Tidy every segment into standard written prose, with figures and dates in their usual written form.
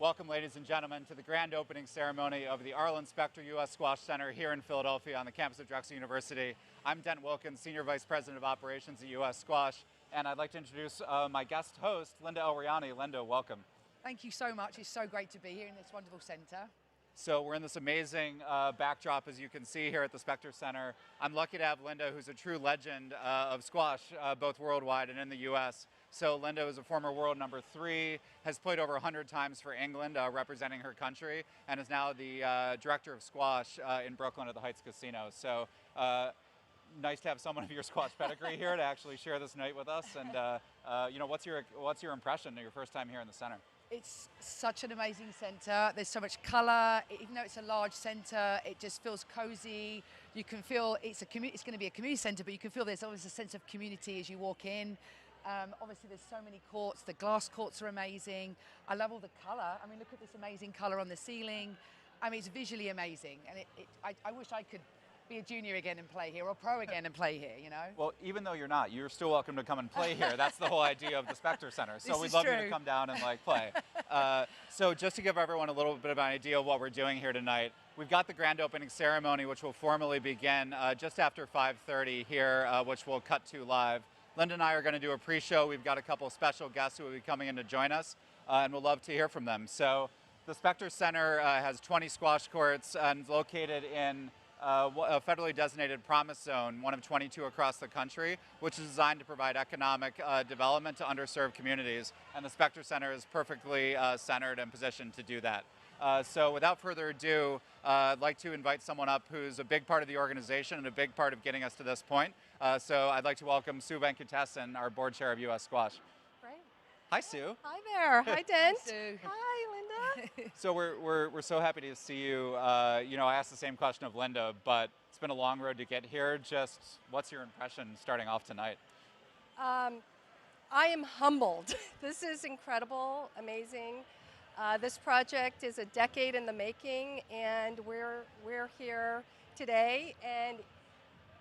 Welcome, ladies and gentlemen, to the grand opening ceremony of the Arlen Specter U.S. Squash Center here in Philadelphia on the campus of Drexel University. I'm Dent Wilkins, Senior Vice President of Operations at U.S. Squash, and I'd like to introduce my guest host, Linda Elriani. Linda, welcome. Thank you so much. It's so great to be here in this wonderful center. So we're in this amazing backdrop, as you can see here at the Specter Center. I'm lucky to have Linda, who's a true legend of squash, both worldwide and in the U.S. So Linda is a former world number 3, has played over 100 times for England, representing her country, and is now the director of squash in Brooklyn at the Heights Casino. So nice to have someone of your squash pedigree here to actually share this night with us. And what's your impression of your first time here in the center? It's such an amazing center. There's so much color. Even though it's a large center, it just feels cozy. You can feel it's going to be a community center, but you can feel there's always a sense of community as you walk in. Obviously, there's so many courts. The glass courts are amazing. I love all the color. I mean, look at this amazing color on the ceiling. I mean, it's visually amazing. And I wish I could be a junior again and play here, or pro again and play here, you know? Well, even though you're not, you're still welcome to come and play here. That's the whole idea of the Specter Center. So we'd love you to come down and play. So just to give everyone a little bit of an idea of what we're doing here tonight, we've got the grand opening ceremony, which will formally begin just after 5:30 here, which we'll cut to live. Linda and I are going to do a pre-show. We've got a couple of special guests who will be coming in to join us, and we'll love to hear from them. So the Specter Center has 20 squash courts and is located in a federally designated promise zone, one of 22 across the country, which is designed to provide economic development to underserved communities. And the Specter Center is perfectly centered and positioned to do that. So without further ado, I'd like to invite someone up who's a big part of the organization and a big part of getting us to this point. So I'd like to welcome Sue Venkatesan, our board chair of U.S. Squash. Great. Hi, Sue. Hi there. Hi, Dent. Hi, Sue. Hi, Linda. So we're so happy to see you. I asked the same question of Linda, but it's been a long road to get here. Just what's your impression starting off tonight? I am humbled. This is incredible, amazing. This project is a decade in the making, and we're here today, and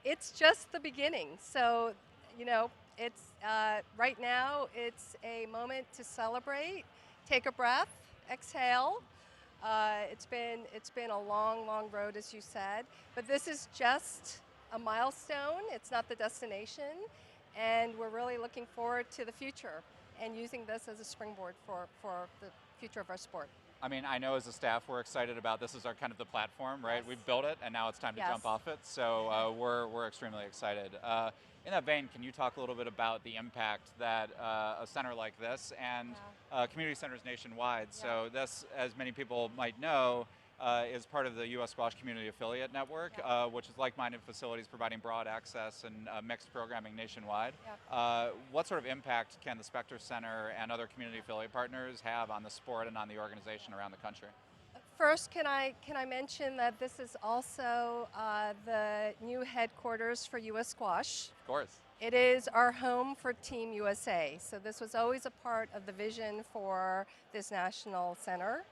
it's just the beginning. So, it's right now. It's a moment to celebrate. Take a breath. Exhale. It's been a long road, as you said, but this is just a milestone. It's not the destination, and we're really looking forward to the future and using this as a springboard for the future of our sport. I mean, I know as a staff we're excited about this is our kind of the platform, right? Yes. We've built it, and now it's time to Yes. jump off it. So we're extremely excited. In that vein, can you talk a little bit about the impact that a center like this and community centers nationwide? Yeah. So this, as many people might know, is part of the U.S. Squash Community Affiliate Network, which is like-minded facilities providing broad access and mixed programming nationwide. What sort of impact can the Specter Center and other community affiliate partners have on the sport and on the organization around the country? First, can I mention that this is also the new headquarters for U.S. Squash. Of course. It is our home for Team USA. So this was always a part of the vision for this national center.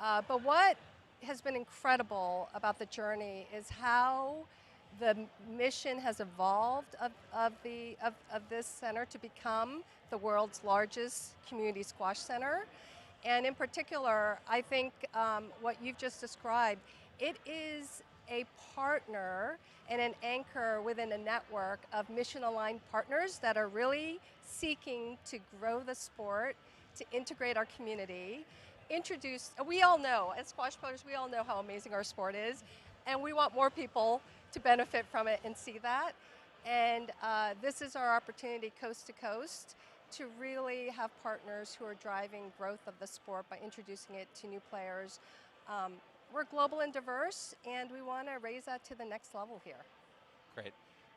But what has been incredible about the journey is how the mission has evolved of this center to become the world's largest community squash center. And in particular, I think what you've just described, it is a partner and an anchor within a network of mission-aligned partners that are really seeking to grow the sport, to integrate our community, we all know, as squash players, we all know how amazing our sport is, and we want more people to benefit from it and see that. And this is our opportunity, coast to coast, to really have partners who are driving growth of the sport by introducing it to new players. We're global and diverse, and we want to raise that to the next level here. Great.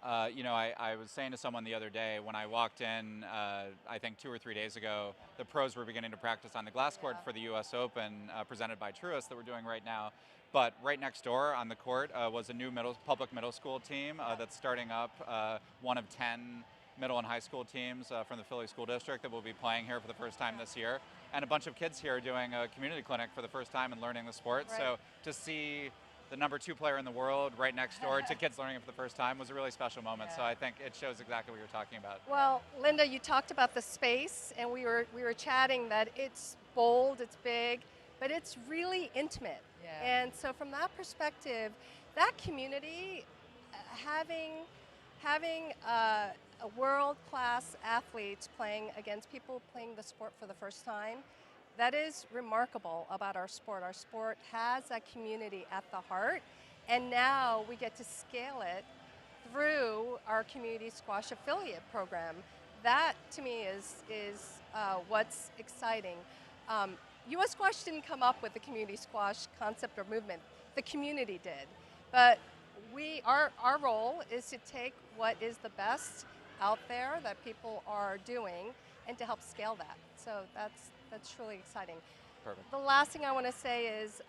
I was saying to someone the other day when I walked in, I think 2 or 3 days ago, the pros were beginning to practice on the glass court for the U.S. Open presented by Truist that we're doing right now. But right next door on the court was a new public middle school team that's starting up, one of 10 middle and high school teams from the Philly School District that will be playing here for the first time this year. And a bunch of kids here doing a community clinic for the first time and learning the sport. Right. So to see the #2 player in the world right next door to kids learning it for the first time was a really special moment. So I think it shows exactly what you're talking about. Well, Linda, you talked about the space, and we were chatting that it's bold, it's big, but it's really intimate. Yeah. And so from that perspective, that community, having a world-class athletes playing against people playing the sport for the first time, that is remarkable about our sport. Our sport has that community at the heart, and now we get to scale it through our community squash affiliate program. That, to me, is what's exciting. U.S. Squash didn't come up with the community squash concept or movement. The community did. But our role is to take what is the best out there that people are doing and to help scale that. So that's truly exciting. Perfect. The last thing I want to say is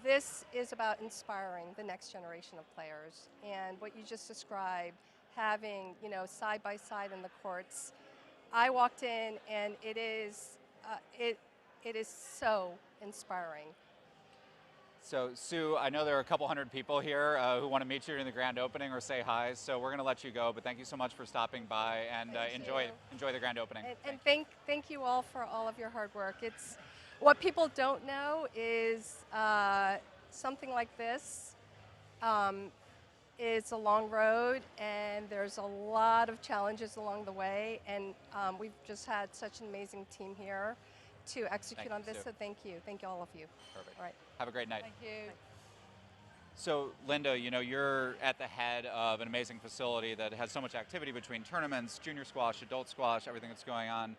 this is about inspiring the next generation of players. And what you just described, having side by side in the courts, I walked in and it is so inspiring. So Sue, I know there are a couple hundred people here who want to meet you in the grand opening or say hi, so we're going to let you go, but thank you so much for stopping by and enjoy the grand opening. And thank you all for all of your hard work. It's what people don't know is something like this is a long road, and there's a lot of challenges along the way, and we've just had such an amazing team here to execute on this, Sue. so thank you all of you. Perfect. All right. Have a great night. Thank you. So Linda, you're at the head of an amazing facility that has so much activity between tournaments, junior squash, adult squash, everything that's going on.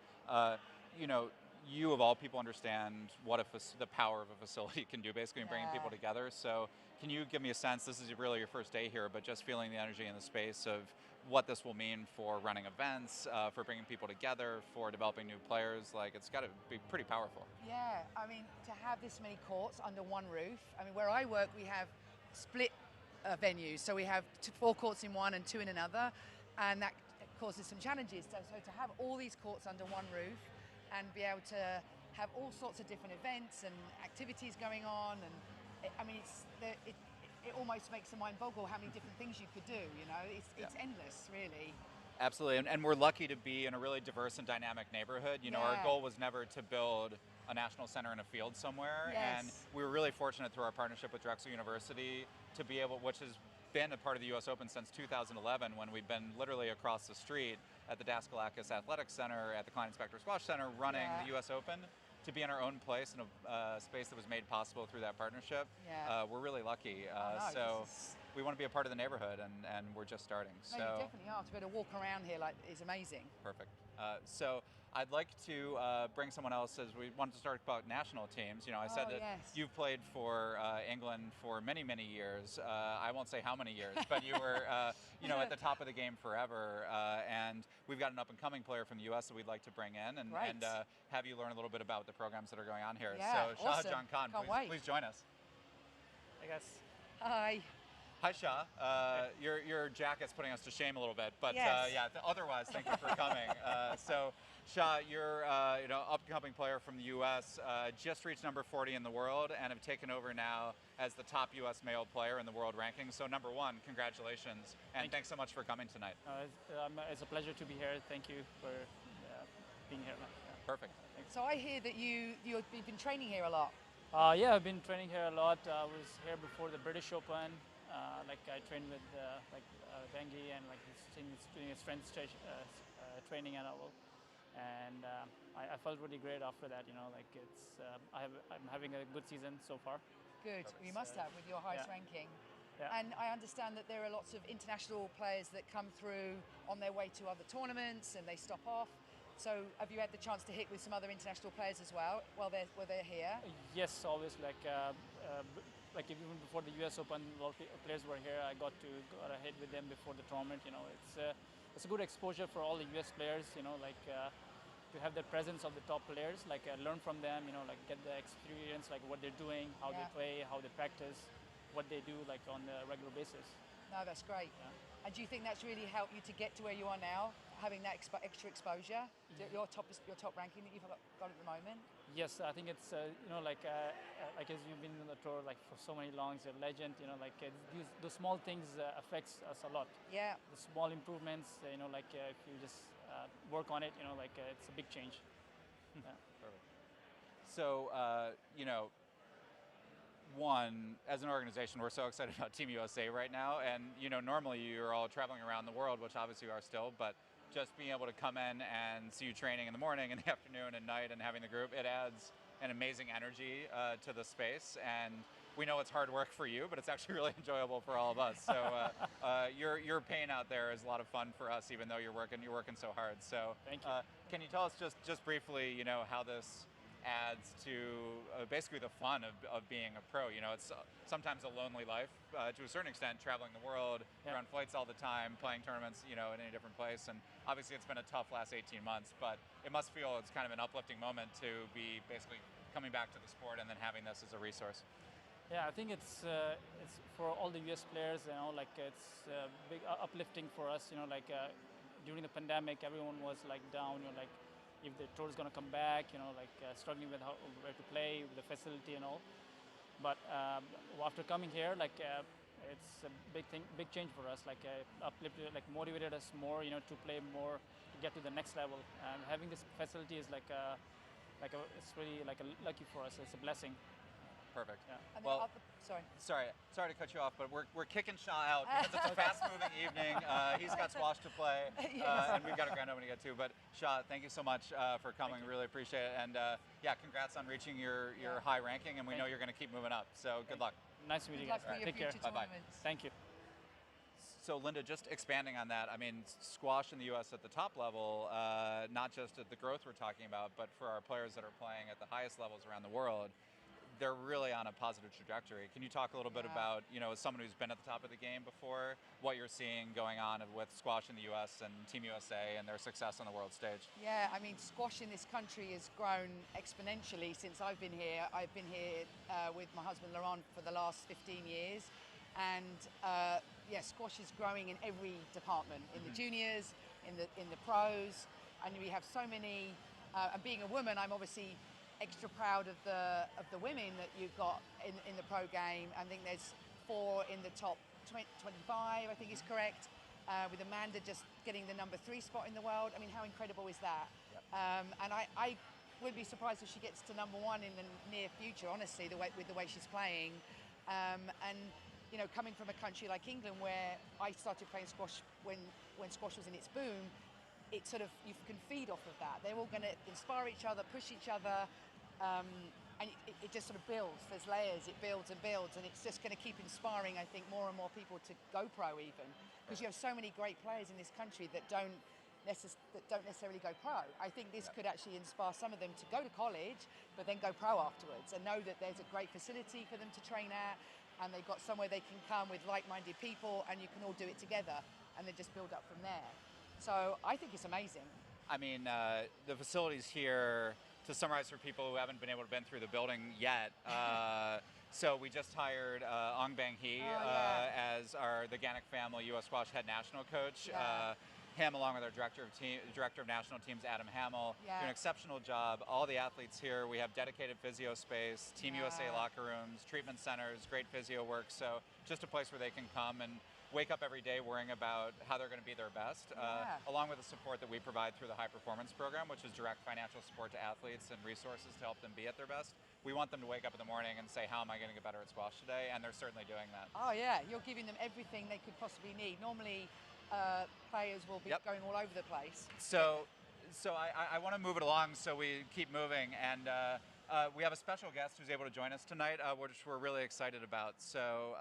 You of all people understand what the power of a facility can do, basically in bringing people together. So can you give me a sense, this is really your first day here, but just feeling the energy in the space of what this will mean for running events, for bringing people together, for developing new players, like it's got to be pretty powerful. Yeah, I mean, to have this many courts under one roof, I mean, where I work, we have split venues, so we have 4 courts in one and 2 in another, and that causes some challenges. So to have all these courts under one roof and be able to have all sorts of different events and activities going on, and it almost makes the mind boggle how many different things you could do. It's endless, really. Absolutely, and we're lucky to be in a really diverse and dynamic neighborhood. Our goal was never to build a national center in a field somewhere, and we were really fortunate through our partnership with Drexel University to be able, which has been a part of the U.S. Open since 2011, when we've been literally across the street at the Daskalakis Athletics Center, at the Klein and Specter Squash Center, running the U.S. Open. To be in our own place in a space that was made possible through that partnership, we're really lucky. We want to be a part of the neighborhood, and we're just starting. No, you definitely are. To be able to walk around here is amazing. Perfect. So I'd like to bring someone else, as we wanted to start about national teams. I said that you've played for England for many, many years. I won't say how many years, but you were at the top of the game forever. And we've got an up-and-coming player from the U.S. that we'd like to bring in and have you learn a little bit about the programs that are going on here. Yeah, so Shah Khan, please join us. I guess. Hi. Hi, Shah. Your jacket's putting us to shame a little bit, but otherwise, thank you for coming. So, Shah, you're up-and-coming player from the U.S., just reached number 40 in the world and have taken over now as the top U.S. male player in the world rankings. So, number 1, congratulations, and thanks so much for coming tonight. It's a pleasure to be here. Thank you for being here. Perfect. Thanks. So I hear that you've been training here a lot. Yeah, I've been training here a lot. I was here before the British Open. I trained with Vengi, and he's doing a strength training and all. And I felt really great after that. I'm having a good season so far. Good. Well, you must have with your highest ranking. Yeah. And I understand that there are lots of international players that come through on their way to other tournaments and they stop off. So have you had the chance to hit with some other international players as well while they're here? Yes, always. Even before the U.S. Open, a lot of players were here. I got ahead with them before the tournament. It's a good exposure for all the U.S. players. To have the presence of the top players, learn from them. Get the experience, what they're doing, how they play, how they practice, what they do, on a regular basis. No, that's great. Yeah. And do you think that's really helped you to get to where you are now, having that extra exposure, your top ranking that you've got at the moment? Yes, I think it's as you've been in the tour for so many longs, you're a legend. Those small things affects us a lot. Yeah. The small improvements, if you just work on it, it's a big change. Yeah. Perfect. So, you know, one, as an organization, we're so excited about Team USA right now, and you know, normally you're all traveling around the world, which obviously you are still, but just being able to come in and see you training in the morning, in the afternoon, and night, and having the group, it adds an amazing energy to the space, and we know it's hard work for you, but it's actually really enjoyable for all of us. So your pain out there is a lot of fun for us, even though you're working so hard. So Thank you. can you tell us just briefly, you know, how this adds to basically the fun of being a pro? You know, it's sometimes a lonely life to a certain extent, traveling the world, you're on flights all the time, playing tournaments, you know, in any different place, and obviously it's been a tough last 18 months, but it must feel it's kind of an uplifting moment to be basically coming back to the sport and then having this as a resource. Yeah, I think it's for all the US players, you know, like it's big uplifting for us, you know, like during the pandemic, everyone was like down, you know, like if the tour is going to come back, you know, like struggling with where to play, with the facility and all. But after coming here, like it's a big change for us. Like uplifted, like motivated us more, you know, to play more, to get to the next level. And having this facility is it's really like a lucky for us. It's a blessing. Perfect. Yeah. And Well, sorry. sorry to cut you off, but we're kicking Shaw out because it's a fast-moving evening. He's got squash to play, and we've got a grand opening to get to. But Shaw, thank you so much for coming. Really appreciate it. And yeah, congrats on reaching your high ranking, and we know you're going to keep moving up. So good luck. Nice to meet you guys. Take care. Bye-bye. Thank you. So Linda, just expanding on that, I mean, squash in the U.S. at the top level, not just at the growth we're talking about, but for our players that are playing at the highest levels around the world, they're really on a positive trajectory. Can you talk a little bit about, you know, as someone who's been at the top of the game before, what you're seeing going on with squash in the U.S. and Team USA and their success on the world stage? Yeah, I mean, squash in this country has grown exponentially since I've been here. I've been here with my husband Laurent for the last 15 years. And yeah, squash is growing in every department, in the juniors, in the pros, and we have so many. And being a woman, I'm obviously extra proud of the women that you've got in the pro game. I think there's 4 in the top 25, I think is correct, with Amanda just getting the number 3 spot in the world. I mean, how incredible is that? Yep. And I wouldn't be surprised if she gets to number 1 in the near future, honestly, with the way she's playing. And you know, coming from a country like England, where I started playing squash when squash was in its boom, it sort of, you can feed off of that. They're all going to inspire each other, push each other, and it just sort of builds. There's layers, it builds and builds, and it's just going to keep inspiring, I think, more and more people to go pro even, because you have so many great players in this country that don't necessarily go pro. I think this could actually inspire some of them to go to college, but then go pro afterwards, and know that there's a great facility for them to train at, and they've got somewhere they can come with like-minded people, and you can all do it together, and then just build up from there. So I think it's amazing. I mean, the facilities here, to summarize for people who haven't been able to been through the building yet, so we just hired Ong Bang Hee as the Gannick family U.S. Squash head national coach. Him, along with our director of national teams, Adam Hamill, do an exceptional job. All the athletes here, we have dedicated physio space, Team USA locker rooms, treatment centers, great physio work. So just a place where they can come and wake up every day worrying about how they're going to be their best, along with the support that we provide through the High Performance Program, which is direct financial support to athletes and resources to help them be at their best. We want them to wake up in the morning and say, how am I going to get better at squash today? And they're certainly doing that. Oh yeah, you're giving them everything they could possibly need. Normally, players will be going all over the place. So I want to move it along so we keep moving, and we have a special guest who's able to join us tonight, which we're really excited about. So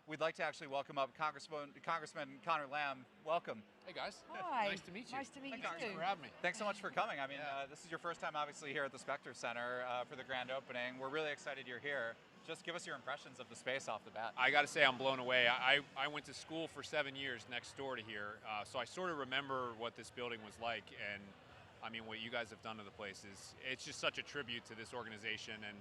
we'd like to actually welcome up Congressman Connor Lamb. Welcome. Hey guys. Hi. Nice to meet you. Nice to meet you Thanks too. for having me. Thanks so much for coming. I mean, this is your first time obviously here at the Specter Center for the grand opening. We're really excited you're here. Just give us your impressions of the space off the bat. I got to say I'm blown away. I went to school for 7 years next door to here, so I sort of remember what this building was like, and I mean what you guys have done to the place it's just such a tribute to this organization, and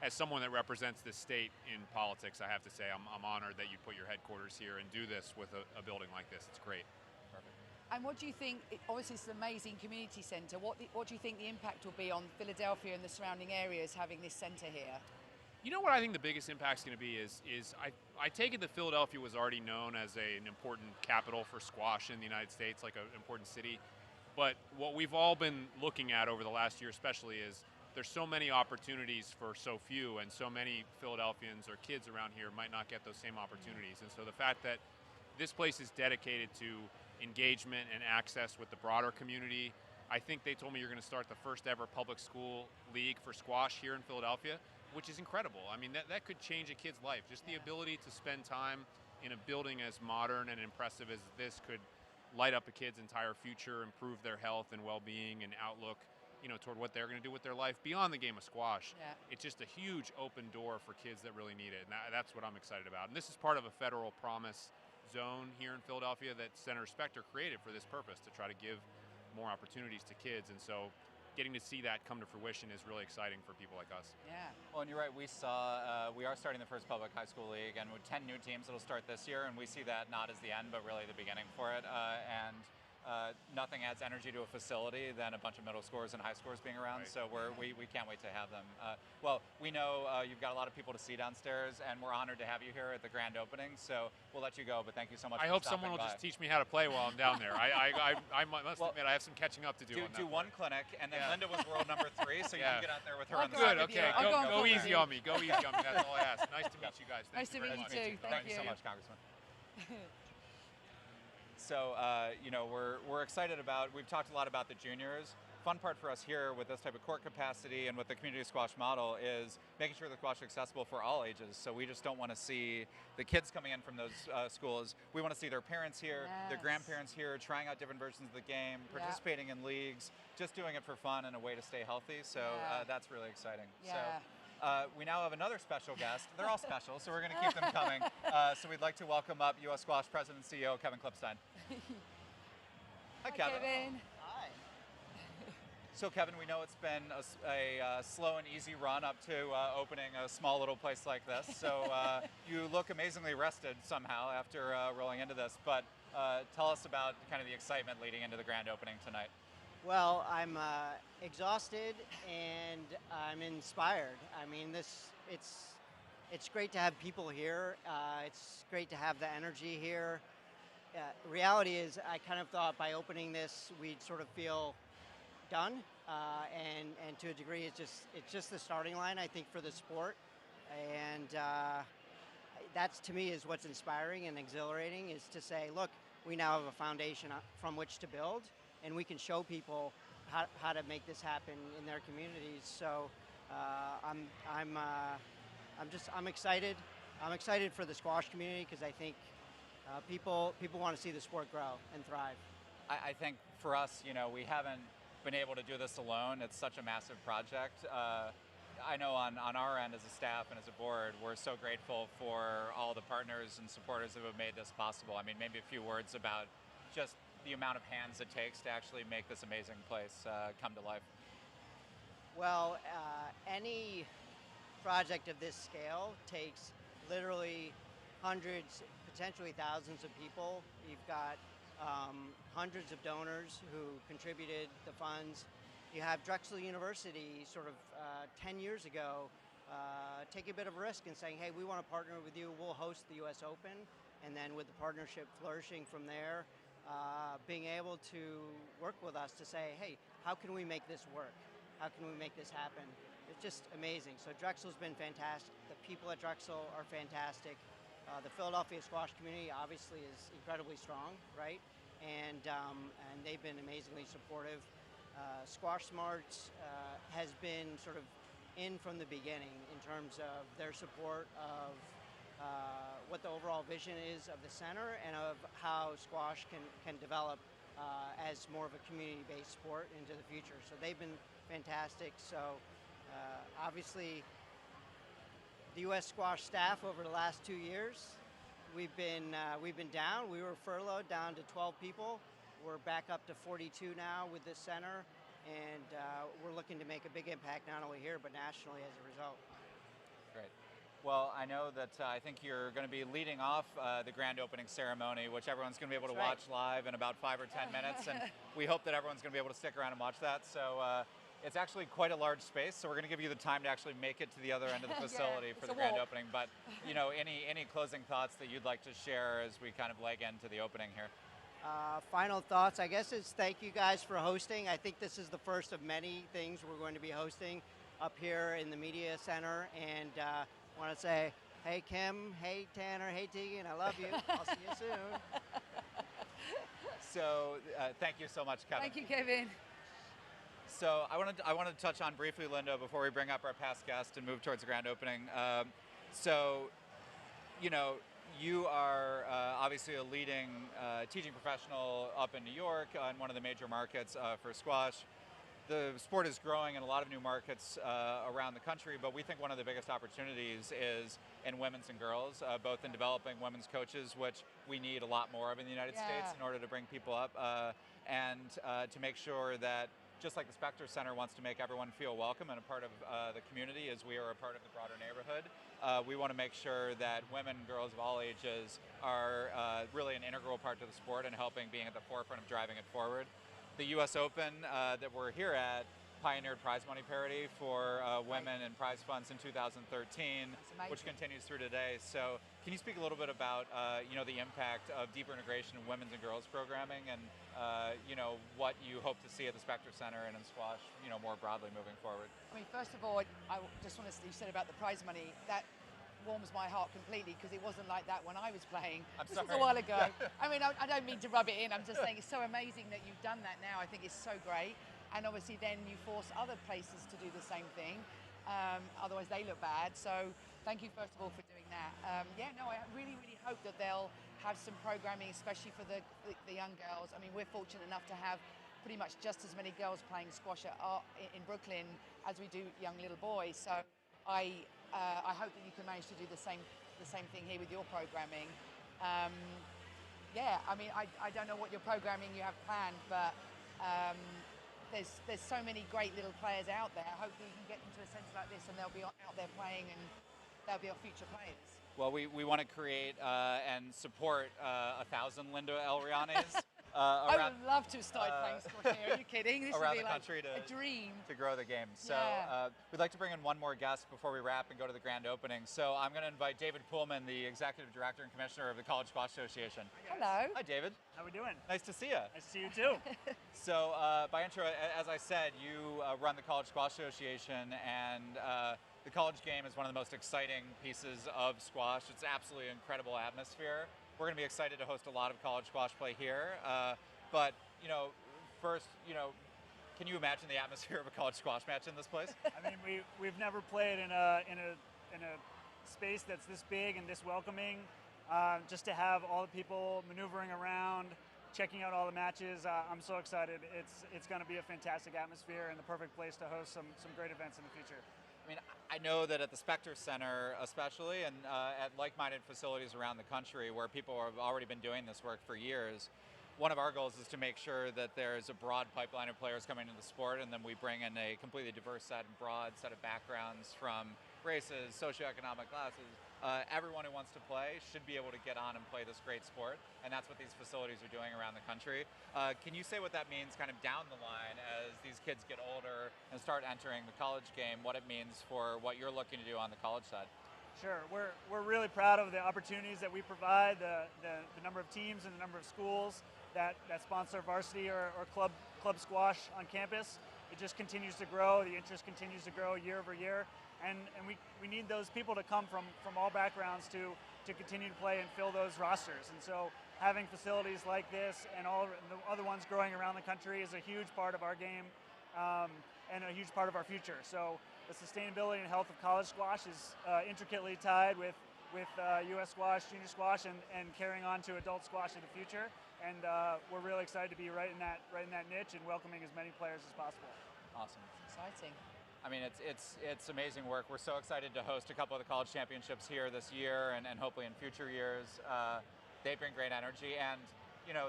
as someone that represents this state in politics, I have to say I'm honored that you put your headquarters here and do this with a building like this. It's great. Perfect. And what do you think, obviously it's an amazing community centre, what do you think the impact will be on Philadelphia and the surrounding areas having this centre here? You know what I think the biggest impact is going to be is I take it that Philadelphia was already known as an important capital for squash in the United States, like an important city. But what we've all been looking at over the last year especially is there's so many opportunities for so few, and so many Philadelphians or kids around here might not get those same opportunities. And so the fact that this place is dedicated to engagement and access with the broader community. I think they told me you're going to start the first ever public school league for squash here in Philadelphia, which is incredible. I mean, that could change a kid's life. Just the ability to spend time in a building as modern and impressive as this could light up a kid's entire future, improve their health and well-being and outlook, toward what they're going to do with their life beyond the game of squash. Yeah. It's just a huge open door for kids that really need it, and that's what I'm excited about. And this is part of a federal promise zone here in Philadelphia that Senator Specter created for this purpose, to try to give more opportunities to kids. And so getting to see that come to fruition is really exciting for people like us. Yeah. Well, and you're right, we are starting the first public high school league, and with 10 new teams that'll start this year, and we see that not as the end, but really the beginning for it. Nothing adds energy to a facility than a bunch of middle schoolers and high schoolers being around, Right. so we can't wait to have them. Well, we know you've got a lot of people to see downstairs, and we're honored to have you here at the grand opening, so we'll let you go, but thank you so much I for hope stopping someone will by. just teach me how to play while I'm down there. I must admit I have some catching up to do on that Do one part. clinic, and then Yeah. Linda was world number 3, so you Yeah. can get out there with her I'll on the go side. Good, with you. okay, I'll go and go follow easy you. on me. Go easy on me. That's all I ask. Nice to meet you guys. Nice to very meet you much. too. Thank you so much, Congressman. So, we're excited about, we've talked a lot about the juniors. Fun part for us here with this type of court capacity and with the community squash model is making sure the squash is accessible for all ages. So we just don't want to see the kids coming in from those schools. We want to see their parents here, their Yes. grandparents here, trying out different versions of the game, participating in leagues, just doing it for fun and a way to stay healthy. So Yeah. that's really exciting. Yeah. So we now have another special guest. They're all special, so we're going to keep them coming. So we'd like to welcome up U.S. Squash President and CEO Kevin Klipstein. Hi, Kevin. Kevin. Hi. So, Kevin, we know it's been a slow and easy run up to opening a small little place like this. So you look amazingly rested somehow after rolling into this. But tell us about kind of the excitement leading into the grand opening tonight. Well, I'm exhausted and I'm inspired. I mean, it's great to have people here. It's great to have the energy here. Reality is, I kind of thought by opening this, we'd sort of feel done, and to a degree, it's just the starting line, I think, for the sport, and that's to me is what's inspiring and exhilarating, is to say, look, we now have a foundation from which to build, and we can show people how to make this happen in their communities. So I'm excited. I'm excited for the squash community because I think people want to see the sport grow and thrive. I think for us, we haven't been able to do this alone. It's such a massive project. I know on our end as a staff and as a board, we're so grateful for all the partners and supporters that have made this possible. I mean, maybe a few words about just the amount of hands it takes to actually make this amazing place come to life. Well, any project of this scale takes literally hundreds, potentially thousands of people. You've got hundreds of donors who contributed the funds. You have Drexel University sort of 10 years ago taking a bit of a risk and saying, hey, we want to partner with you, we'll host the US Open, and then with the partnership flourishing from there, being able to work with us to say, hey, how can we make this work? How can we make this happen? It's just amazing. So Drexel's been fantastic. The people at Drexel are fantastic. The Philadelphia squash community obviously is incredibly strong, right? And they've been amazingly supportive. Squash Smarts has been sort of in from the beginning in terms of their support of what the overall vision is of the center and of how squash can develop as more of a community-based sport into the future. So they've been fantastic. So obviously, the U.S. squash staff over the last 2 years, we've been down. We were furloughed down to 12 people. We're back up to 42 now with this center, and we're looking to make a big impact not only here but nationally as a result. Great. Well, I know that I think you're going to be leading off the grand opening ceremony, which everyone's going to be able to watch live in about 5 or 10 minutes, and we hope that everyone's going to be able to stick around and watch that. So it's actually quite a large space, so we're going to give you the time to actually make it to the other end of the facility for the grand opening. But any closing thoughts that you'd like to share as we kind of leg into the opening here? Final thoughts, I guess, is thank you guys for hosting. I think this is the first of many things we're going to be hosting. up here in the media center, and want to say, hey Kim, hey Tanner, hey Tegan, I love you. I'll see you soon. So thank you so much, Kevin. Thank you, Kevin. So I wanted to touch on briefly, Linda, before we bring up our past guest and move towards the grand opening. You are obviously a leading teaching professional up in New York in one of the major markets for squash. The sport is growing in a lot of new markets around the country, but we think one of the biggest opportunities is in women's and girls, both in developing women's coaches, which we need a lot more of in the United States in order to bring people up, and to make sure that, just like the Specter Center wants to make everyone feel welcome and a part of the community as we are a part of the broader neighborhood, we want to make sure that women and girls of all ages are really an integral part to the sport and helping being at the forefront of driving it forward. The US Open that we're here at pioneered prize money parity for women and prize funds in 2013, which continues through today. So can you speak a little bit about the impact of deeper integration of women's and girls programming and what you hope to see at the Specter Center and in squash more broadly moving forward? I mean, first of all, I just want to say, you said about the prize money, that warms my heart completely, because it wasn't like that when I was playing. This was a while ago. I mean, I don't mean to rub it in, I'm just saying it's so amazing that you've done that now. I think it's so great. And obviously then you force other places to do the same thing. Otherwise they look bad. So thank you first of all for doing that. I really, really hope that they'll have some programming, especially for the young girls. I mean, we're fortunate enough to have pretty much just as many girls playing squash in Brooklyn as we do young little boys. So I hope that you can manage to do the same thing here with your programming. I mean, I don't know what your programming you have planned, but there's so many great little players out there. Hopefully you can get them to a centre like this and they'll be out there playing and they'll be our future players. Well, we want to create and support 1,000 Linda Elrianes. I would love to start playing squash here. Are you kidding? This around would be the country like a dream. To grow the game. So we'd like to bring in one more guest before we wrap and go to the grand opening. So I'm going to invite David Poolman, the Executive Director and Commissioner of the College Squash Association. Hello. Hi, David. How we doing? Nice to see you. Nice to see you too. So by intro, as I said, you run the College Squash Association, and the college game is one of the most exciting pieces of squash. It's absolutely incredible atmosphere. We're going to be excited to host a lot of college squash play here. But first, can you imagine the atmosphere of a college squash match in this place? I mean, we've never played in a space that's this big and this welcoming. Just to have all the people maneuvering around, checking out all the matches, I'm so excited. It's going to be a fantastic atmosphere and the perfect place to host some great events in the future. I mean, I know that at the Specter Center especially, and at like-minded facilities around the country where people have already been doing this work for years, one of our goals is to make sure that there's a broad pipeline of players coming into the sport, and then we bring in a completely diverse set and broad set of backgrounds from races, socioeconomic classes. Everyone who wants to play should be able to get on and play this great sport, and that's what these facilities are doing around the country. Can you say what that means kind of down the line as these kids get older and start entering the college game, what it means for what you're looking to do on the college side? Sure, we're really proud of the opportunities that we provide, the number of teams and the number of schools that sponsor varsity or club squash on campus. It just continues to grow. The interest continues to grow year over year, and we need those people to come from all backgrounds to continue to play and fill those rosters. And so having facilities like this and all the other ones growing around the country is a huge part of our game and a huge part of our future. So the sustainability and health of college squash is intricately tied with U.S. squash, junior squash, and carrying on to adult squash in the future. And we're really excited to be right in that niche and welcoming as many players as possible. Awesome. It's exciting. I mean, it's amazing work. We're so excited to host a couple of the college championships here this year and hopefully in future years. They bring great energy, and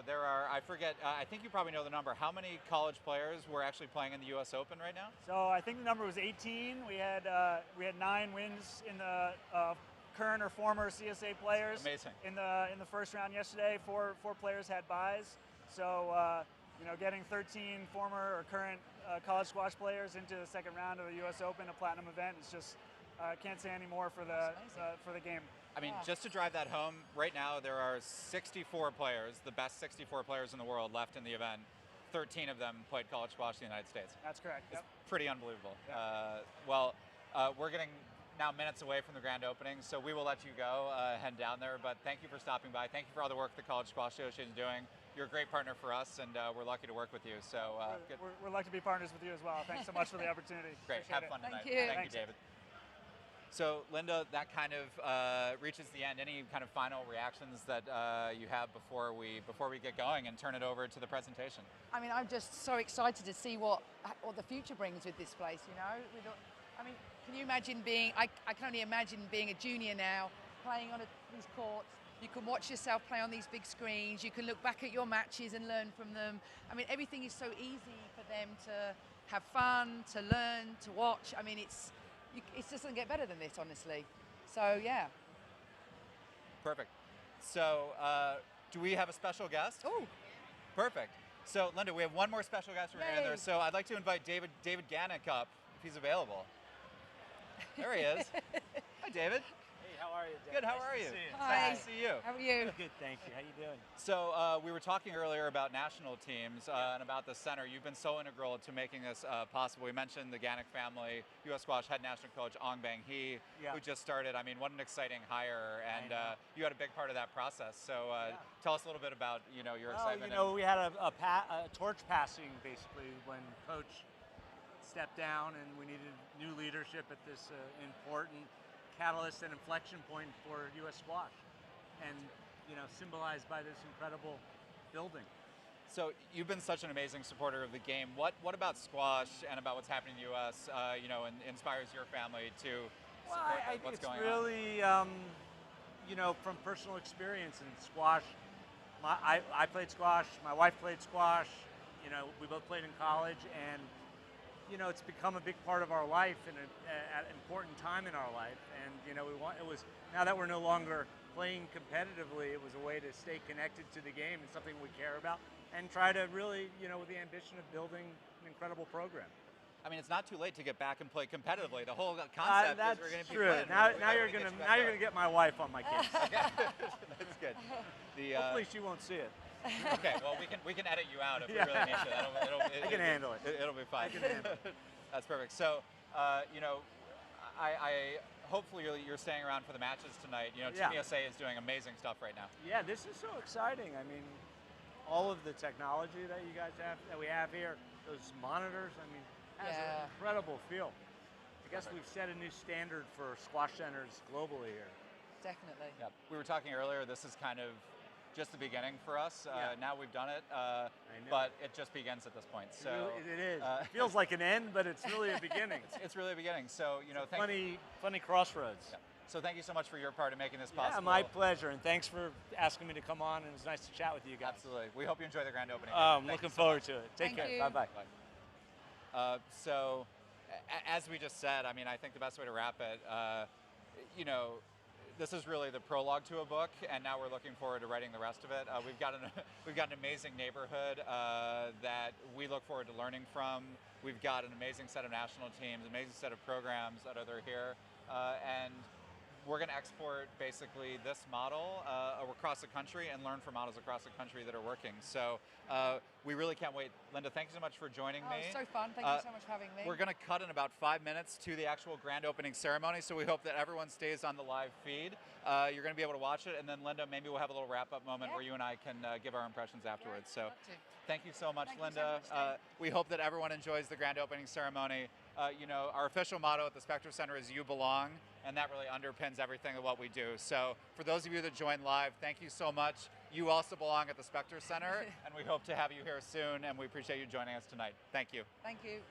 there are, I forget, I think you probably know the number. How many college players were actually playing in the U.S. Open right now? So I think the number was 18. We had 9 wins in the current or former CSA players. Amazing. In the first round yesterday, four players had buys. So getting 13 former or current college squash players into the second round of the U.S. Open, a platinum event, is just can't say any more for the game. I mean, just to drive that home, right now there are 64 players, the best 64 players in the world left in the event. 13 of them played college squash in the United States. That's correct. It's Yep. pretty unbelievable. Yep. We're getting now minutes away from the grand opening, so we will let you go, head down there. But thank you for stopping by. Thank you for all the work the College Squash Association is doing. You're a great partner for us, and we're lucky to work with you. So we're lucky to be partners with you as well. Thanks so much for the opportunity. Great. Appreciate Have fun tonight. Thank you. Thank you, David. So, Linda, that kind of reaches the end. Any kind of final reactions that you have before we get going and turn it over to the presentation? I mean, I'm just so excited to see what the future brings with this place. You know, I mean, can you imagine being? I can only imagine being a junior now, playing on these courts. You can watch yourself play on these big screens. You can look back at your matches and learn from them. I mean, everything is so easy for them to have fun, to learn, to watch. I mean, it just doesn't get better than this, honestly. So, yeah. Perfect. So, do we have a special guest? Oh. Perfect. So, Linda, we have one more special guest we're getting in there. So, I'd like to invite David Gannick up if he's available. There he is. Hi, David. Hey, how are you, Dan? Good. How Nice are to you? see you. Hi. Nice to see you. How are you? Good, thank you. How you doing? So we were talking earlier about national teams and about the center. You've been so integral to making this possible. We mentioned the Gannick family, U.S. Squash head national coach Ong Bang Hee, who just started. I mean, what an exciting hire, and you had a big part of that process. So tell us a little bit about your excitement. We had a torch passing basically when Coach stepped down, and we needed new leadership at this important catalyst and inflection point for U.S. squash, and symbolized by this incredible building. So you've been such an amazing supporter of the game. What about squash and about what's happening in the U.S. Inspires your family to support what's going on? It's really from personal experience in squash. I played squash. My wife played squash. We both played in college, and it's become a big part of our life and at an important time in our life. And it was now that we're no longer playing competitively, it was a way to stay connected to the game and something we care about, and try to really, with the ambition of building an incredible program. I mean, it's not too late to get back and play competitively. The whole concept is we're going to be true. playing. Now you're going to get my wife on my case. That's good. Hopefully she won't see it. Okay, well we can edit you out if we really need to. I can handle it. It'll be fine. I can handle it. That's perfect. So, I hopefully you're staying around for the matches tonight. Team USA is doing amazing stuff right now. Yeah, this is so exciting. I mean, all of the technology that you guys have, that we have here, those monitors, I mean, has an incredible feel. I guess we've set a new standard for squash centers globally here. Definitely. Yep. We were talking earlier, this is kind of just the beginning for us. Now we've done it, but it just begins at this point. So it is. It feels like an end, but it's really a beginning. It's really a beginning. So funny crossroads. Yeah. So thank you so much for your part in making this possible. Yeah, my pleasure, and thanks for asking me to come on. And it was nice to chat with you guys. Absolutely. We hope you enjoy the grand opening. I'm looking forward to it. Take care. Thank you. Bye bye. So, as we just said, I mean, I think the best way to wrap it, this is really the prologue to a book, and now we're looking forward to writing the rest of it. We've got an amazing neighborhood that we look forward to learning from. We've got an amazing set of national teams, amazing set of programs that are here, and we're going to export basically this model across the country and learn from models across the country that are working. So we really can't wait. Linda, thank you so much for joining me. It was so fun. Thank you so much for having me. We're going to cut in about 5 minutes to the actual grand opening ceremony, so we hope that everyone stays on the live feed. You're going to be able to watch it, and then Linda, maybe we'll have a little wrap-up moment where you and I can give our impressions afterwards. So thank you so much, Linda. We hope that everyone enjoys the grand opening ceremony. Our official motto at the Specter Center is "You Belong," and that really underpins everything of what we do. So for those of you that joined live, thank you so much. You also belong at the Specter Center, and we hope to have you here soon, and we appreciate you joining us tonight. Thank you. Thank you.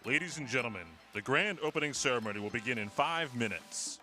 Ladies and gentlemen, the grand opening ceremony will begin in 5 minutes.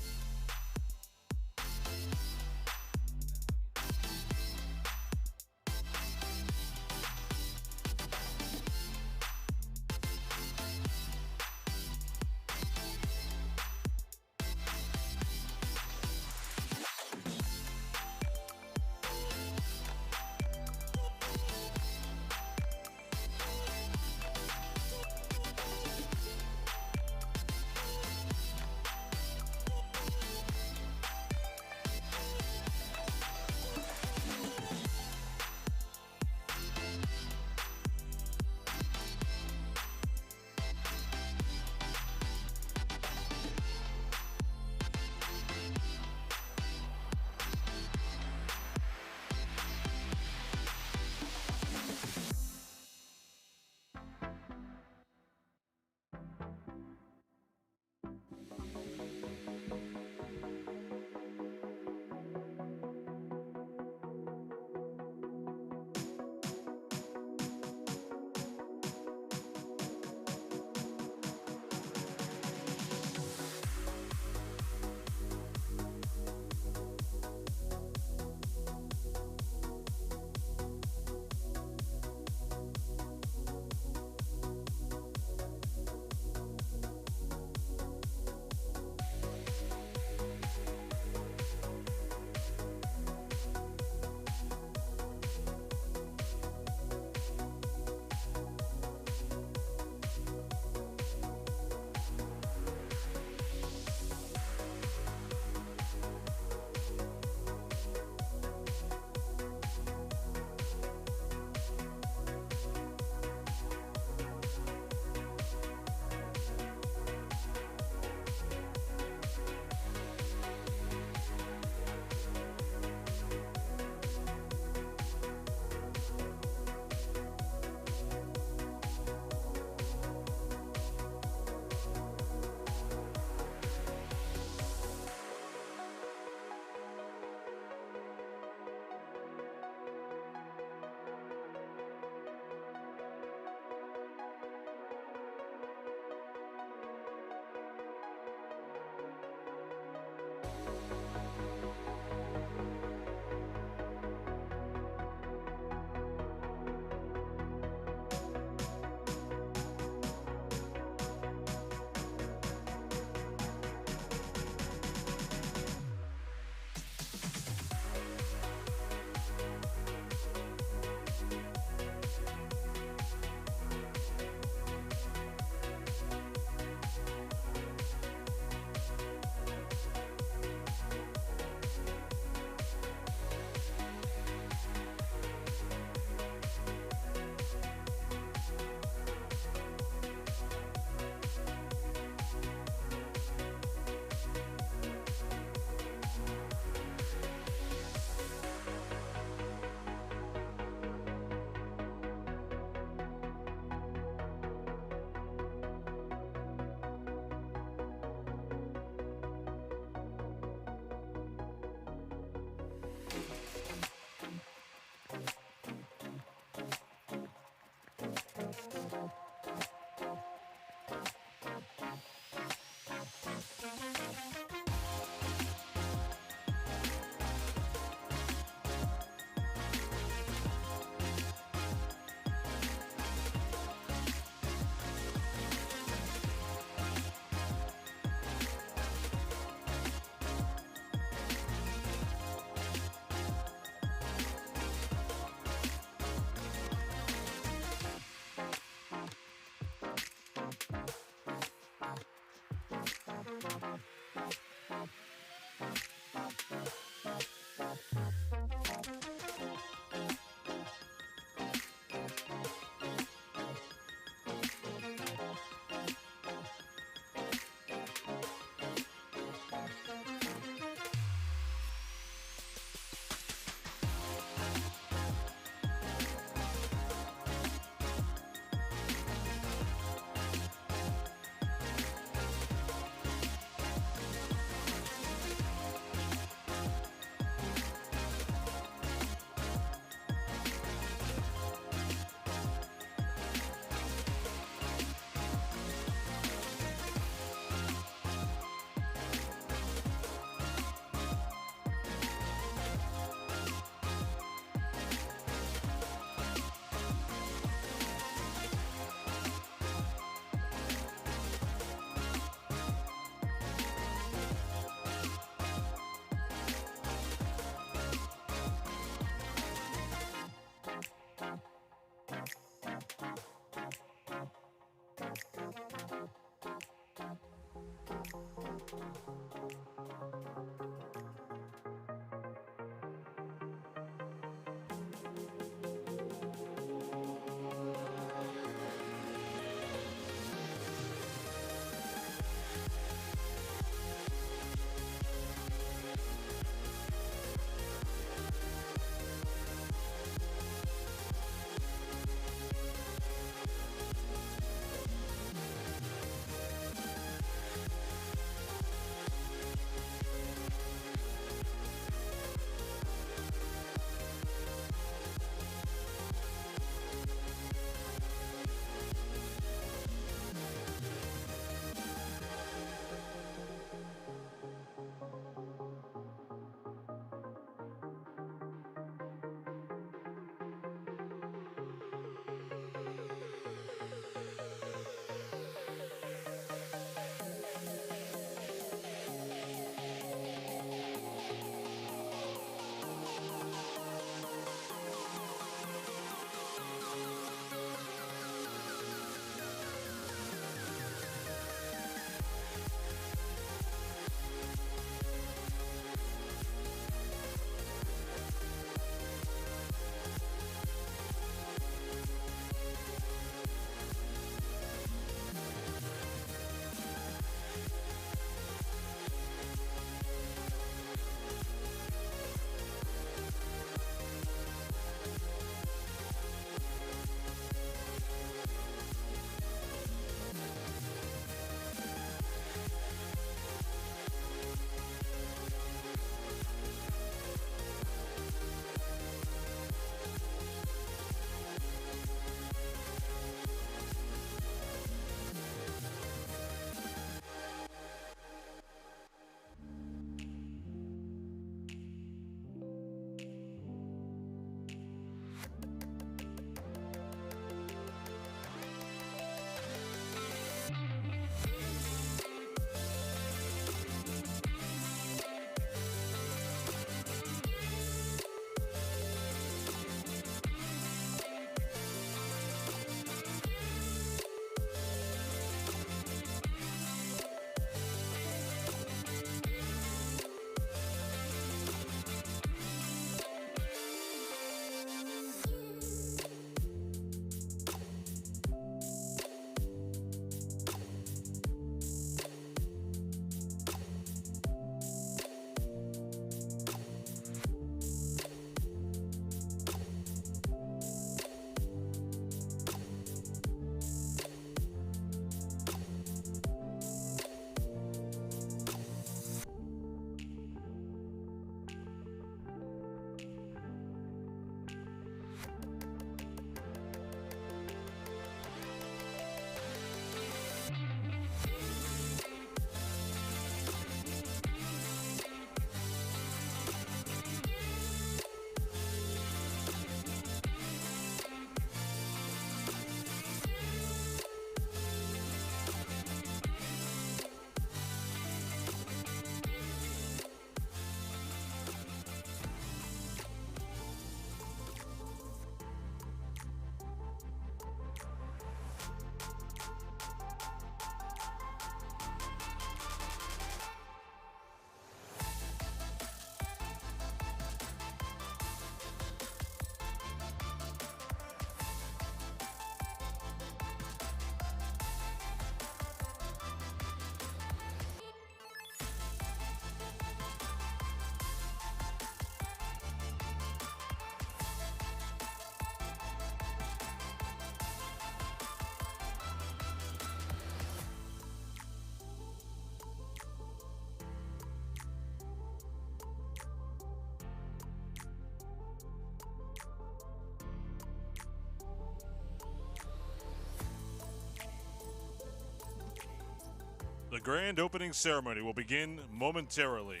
grand opening ceremony will begin momentarily.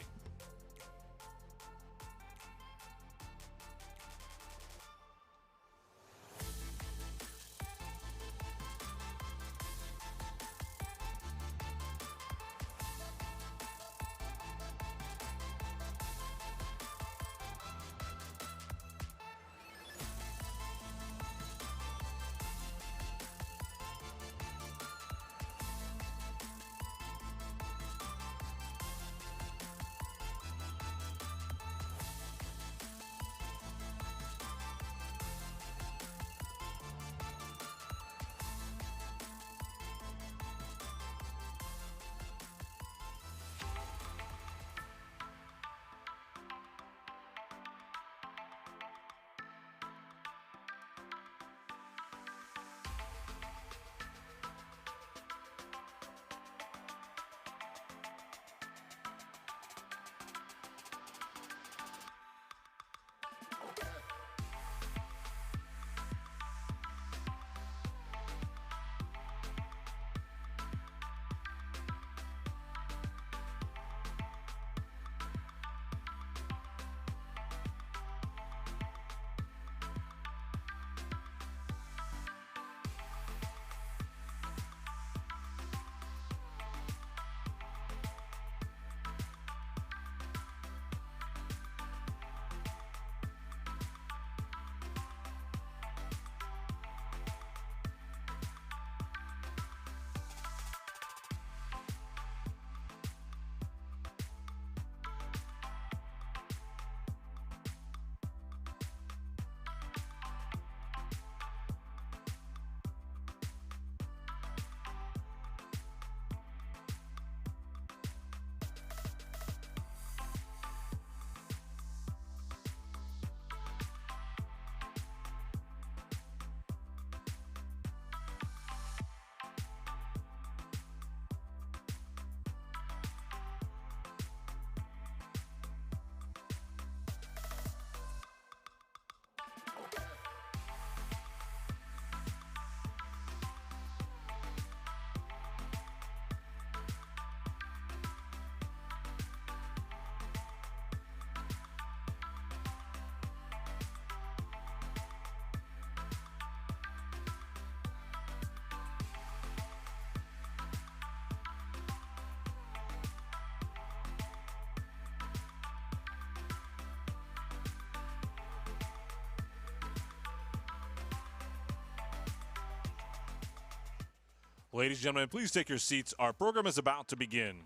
Ladies and gentlemen, please take your seats. Our program is about to begin.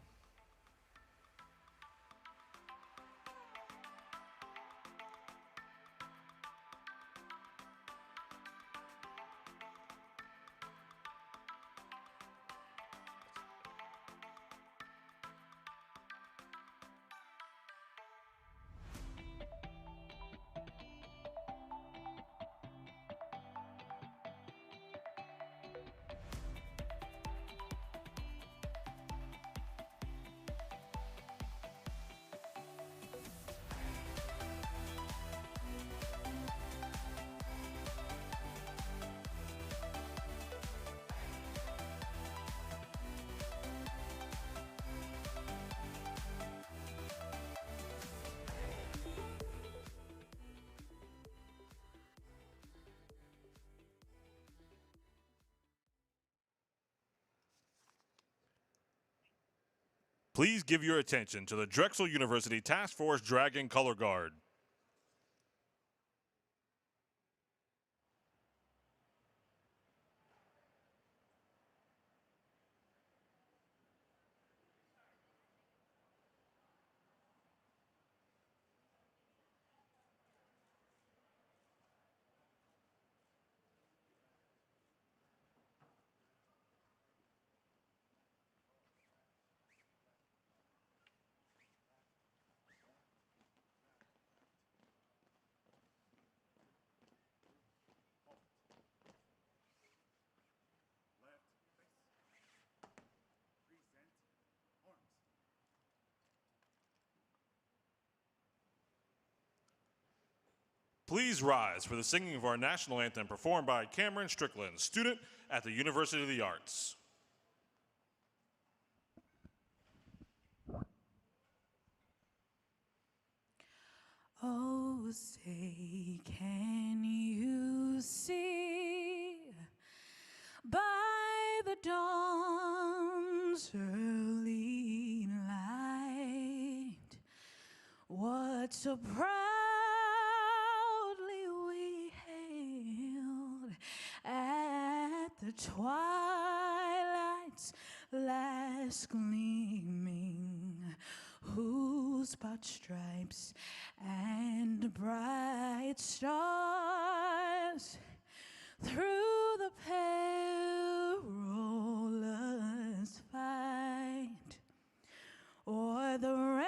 Please give your attention to the Drexel University Task Force Dragon Color Guard. Please rise for the singing of our national anthem performed by Cameron Strickland, student at the University of the Arts. Oh, say, can you see by the dawn's early light what so proudly we hailed at the twilight's last gleaming, whose broad stripes and bright stars through the perilous fight o'er the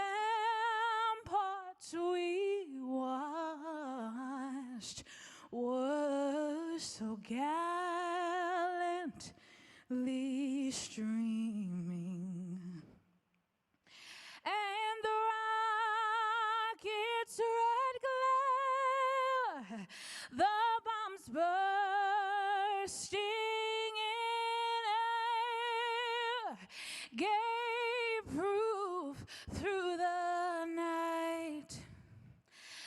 ramparts we watched were so gallantly streaming, and the rocket's red glare, the bombs bursting in air, gave proof through the night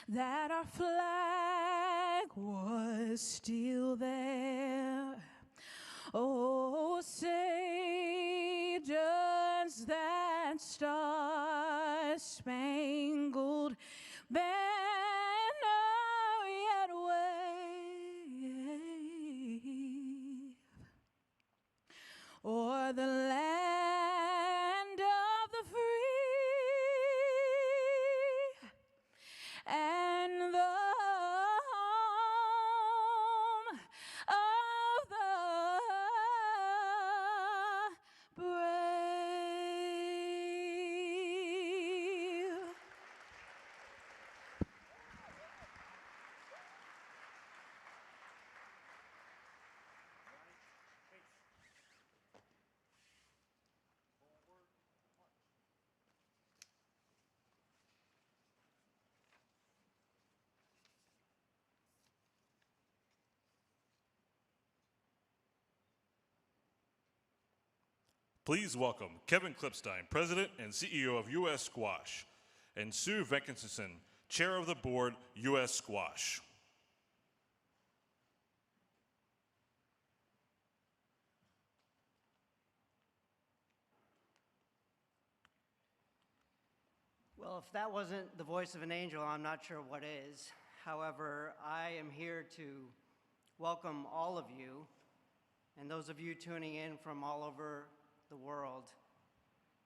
that our flag was still there. Oh, say does that star-spangled banner yet wave o'er the land of the free and the home of the brave. Please welcome Kevin Klipstein, President and CEO of U.S. Squash, and Sue Venkinson, Chair of the Board, U.S. Squash. Well, if that wasn't the voice of an angel, I'm not sure what is. However, I am here to welcome all of you and those of you tuning in from all over the world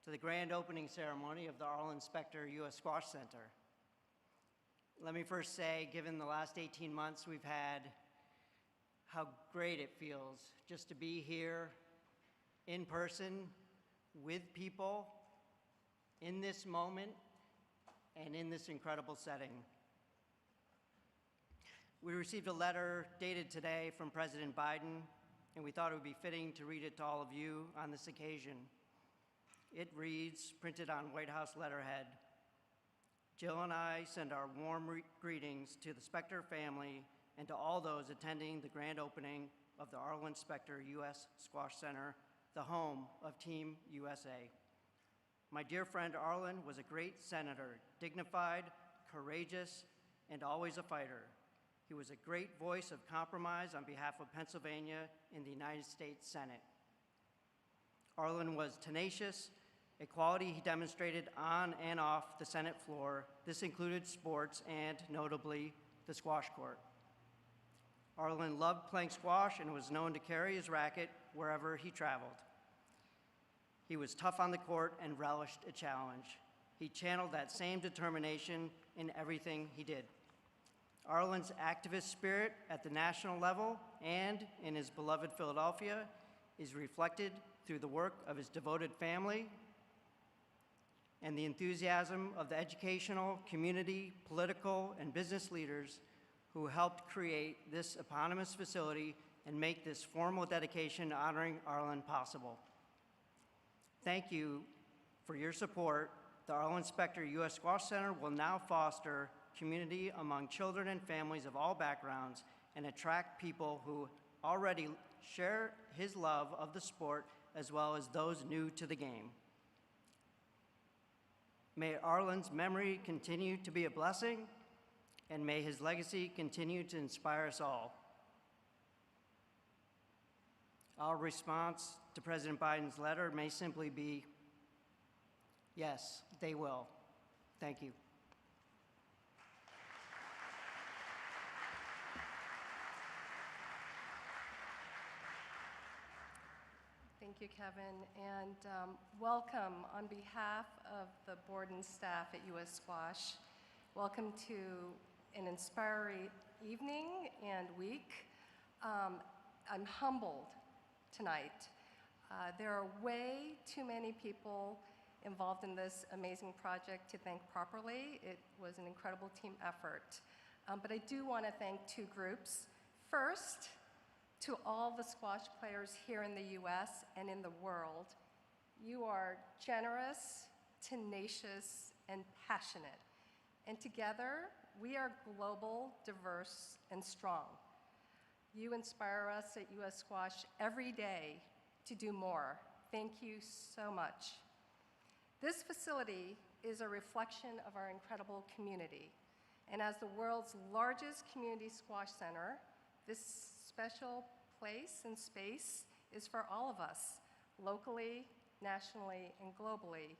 to the grand opening ceremony of the Arlen Specter U.S. Squash Center. Let me first say, given the last 18 months we've had, how great it feels just to be here in person with people in this moment and in this incredible setting. We received a letter dated today from President Biden, and we thought it would be fitting to read it to all of you on this occasion. It reads, printed on White House letterhead, "Jill and I send our warm greetings to the Specter family and to all those attending the grand opening of the Arlen Specter U.S. Squash Center, the home of Team USA. My dear friend Arlen was a great senator, dignified, courageous, and always a fighter. He was a great voice of compromise on behalf of Pennsylvania in the United States Senate. Arlen was tenacious, a quality he demonstrated on and off the Senate floor. This included sports and, notably, the squash court. Arlen loved playing squash and was known to carry his racket wherever he traveled. He was tough on the court and relished a challenge. He channeled that same determination in everything he did. Arlen's activist spirit at the national level and in his beloved Philadelphia is reflected through the work of his devoted family and the enthusiasm of the educational, community, political, and business leaders who helped create this eponymous facility and make this formal dedication honoring Arlen possible. Thank you for your support. The Arlen Specter U.S. Squash Center will now foster community among children and families of all backgrounds and attract people who already share his love of the sport as well as those new to the game. May Arlen's memory continue to be a blessing, and may his legacy continue to inspire us all. Our response to President Biden's letter may simply be, yes, they will. Thank you. Thank you, Kevin, and welcome on behalf of the board and staff at US Squash. Welcome to an inspiring evening and week. I'm humbled tonight. There are way too many people involved in this amazing project to thank properly. It was an incredible team effort. But I do want to thank two groups. First, to all the squash players here in the US and in the world, you are generous, tenacious, and passionate. And together, we are global, diverse, and strong. You inspire us at US Squash every day to do more. Thank you so much. This facility is a reflection of our incredible community. And as the world's largest community squash center, this special place and space is for all of us, locally, nationally, and globally.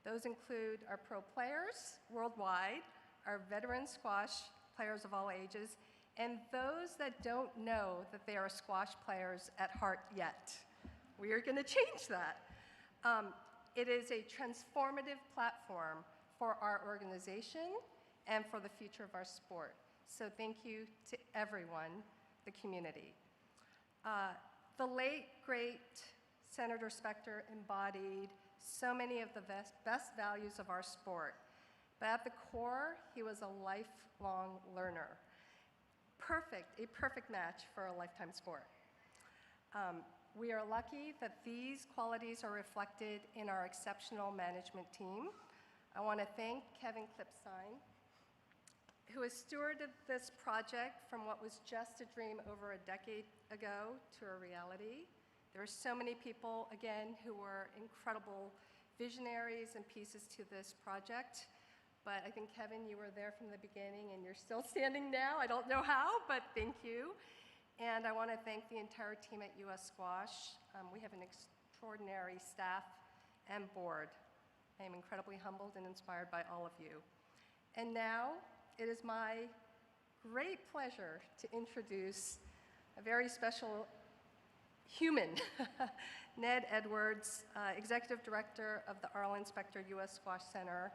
Those include our pro players worldwide, our veteran squash players of all ages, and those that don't know that they are squash players at heart yet. We are going to change that. It is a transformative platform for our organization and for the future of our sport. So thank you to everyone, the community. The late, great Senator Specter embodied so many of the best values of our sport. But at the core, he was a lifelong learner. A perfect match for a lifetime sport. We are lucky that these qualities are reflected in our exceptional management team. I want to thank Kevin Klipstein, who has stewarded this project from what was just a dream over a decade ago to a reality. There are so many people, again, who were incredible visionaries and pieces to this project. But I think, Kevin, you were there from the beginning, and you're still standing now. I don't know how, but thank you. And I want to thank the entire team at US Squash. We have an extraordinary staff and board. I am incredibly humbled and inspired by all of you. And now, it is my great pleasure to introduce a very special human, Ned Edwards, Executive Director of the Arlen Specter US Squash Center.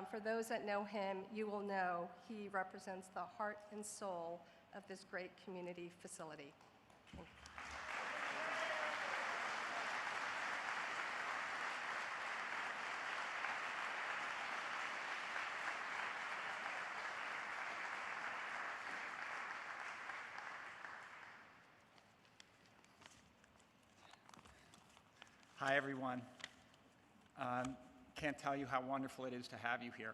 For those that know him, you will know he represents the heart and soul of this great community facility. Thank you. Hi, everyone. Can't tell you how wonderful it is to have you here.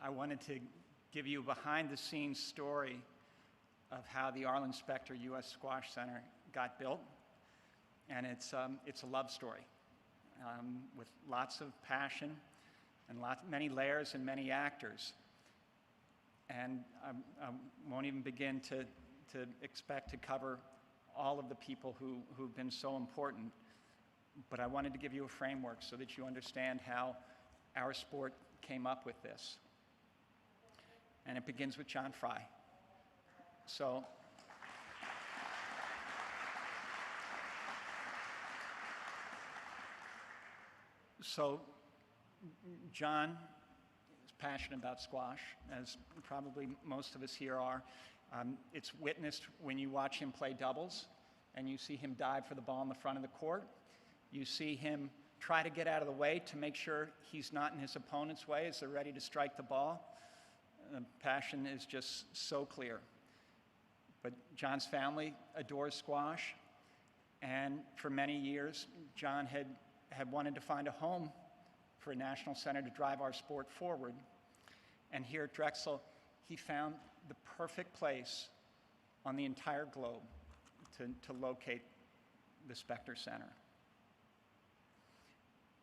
I wanted to give you a behind-the-scenes story of how the Arlen Specter US Squash Center got built, and it's a love story with lots of passion and many layers and many actors. And I won't even begin to expect to cover all of the people who've been so important, but I wanted to give you a framework so that you understand how our sport came up with this. And it begins with John Fry. So John is passionate about squash, as probably most of us here are. It's witnessed when you watch him play doubles and you see him dive for the ball in the front of the court. You see him try to get out of the way to make sure he's not in his opponent's way as they're ready to strike the ball. The passion is just so clear. But John's family adores squash, and for many years, John had wanted to find a home for a national center to drive our sport forward. And here at Drexel, he found the perfect place on the entire globe to locate the Specter Center.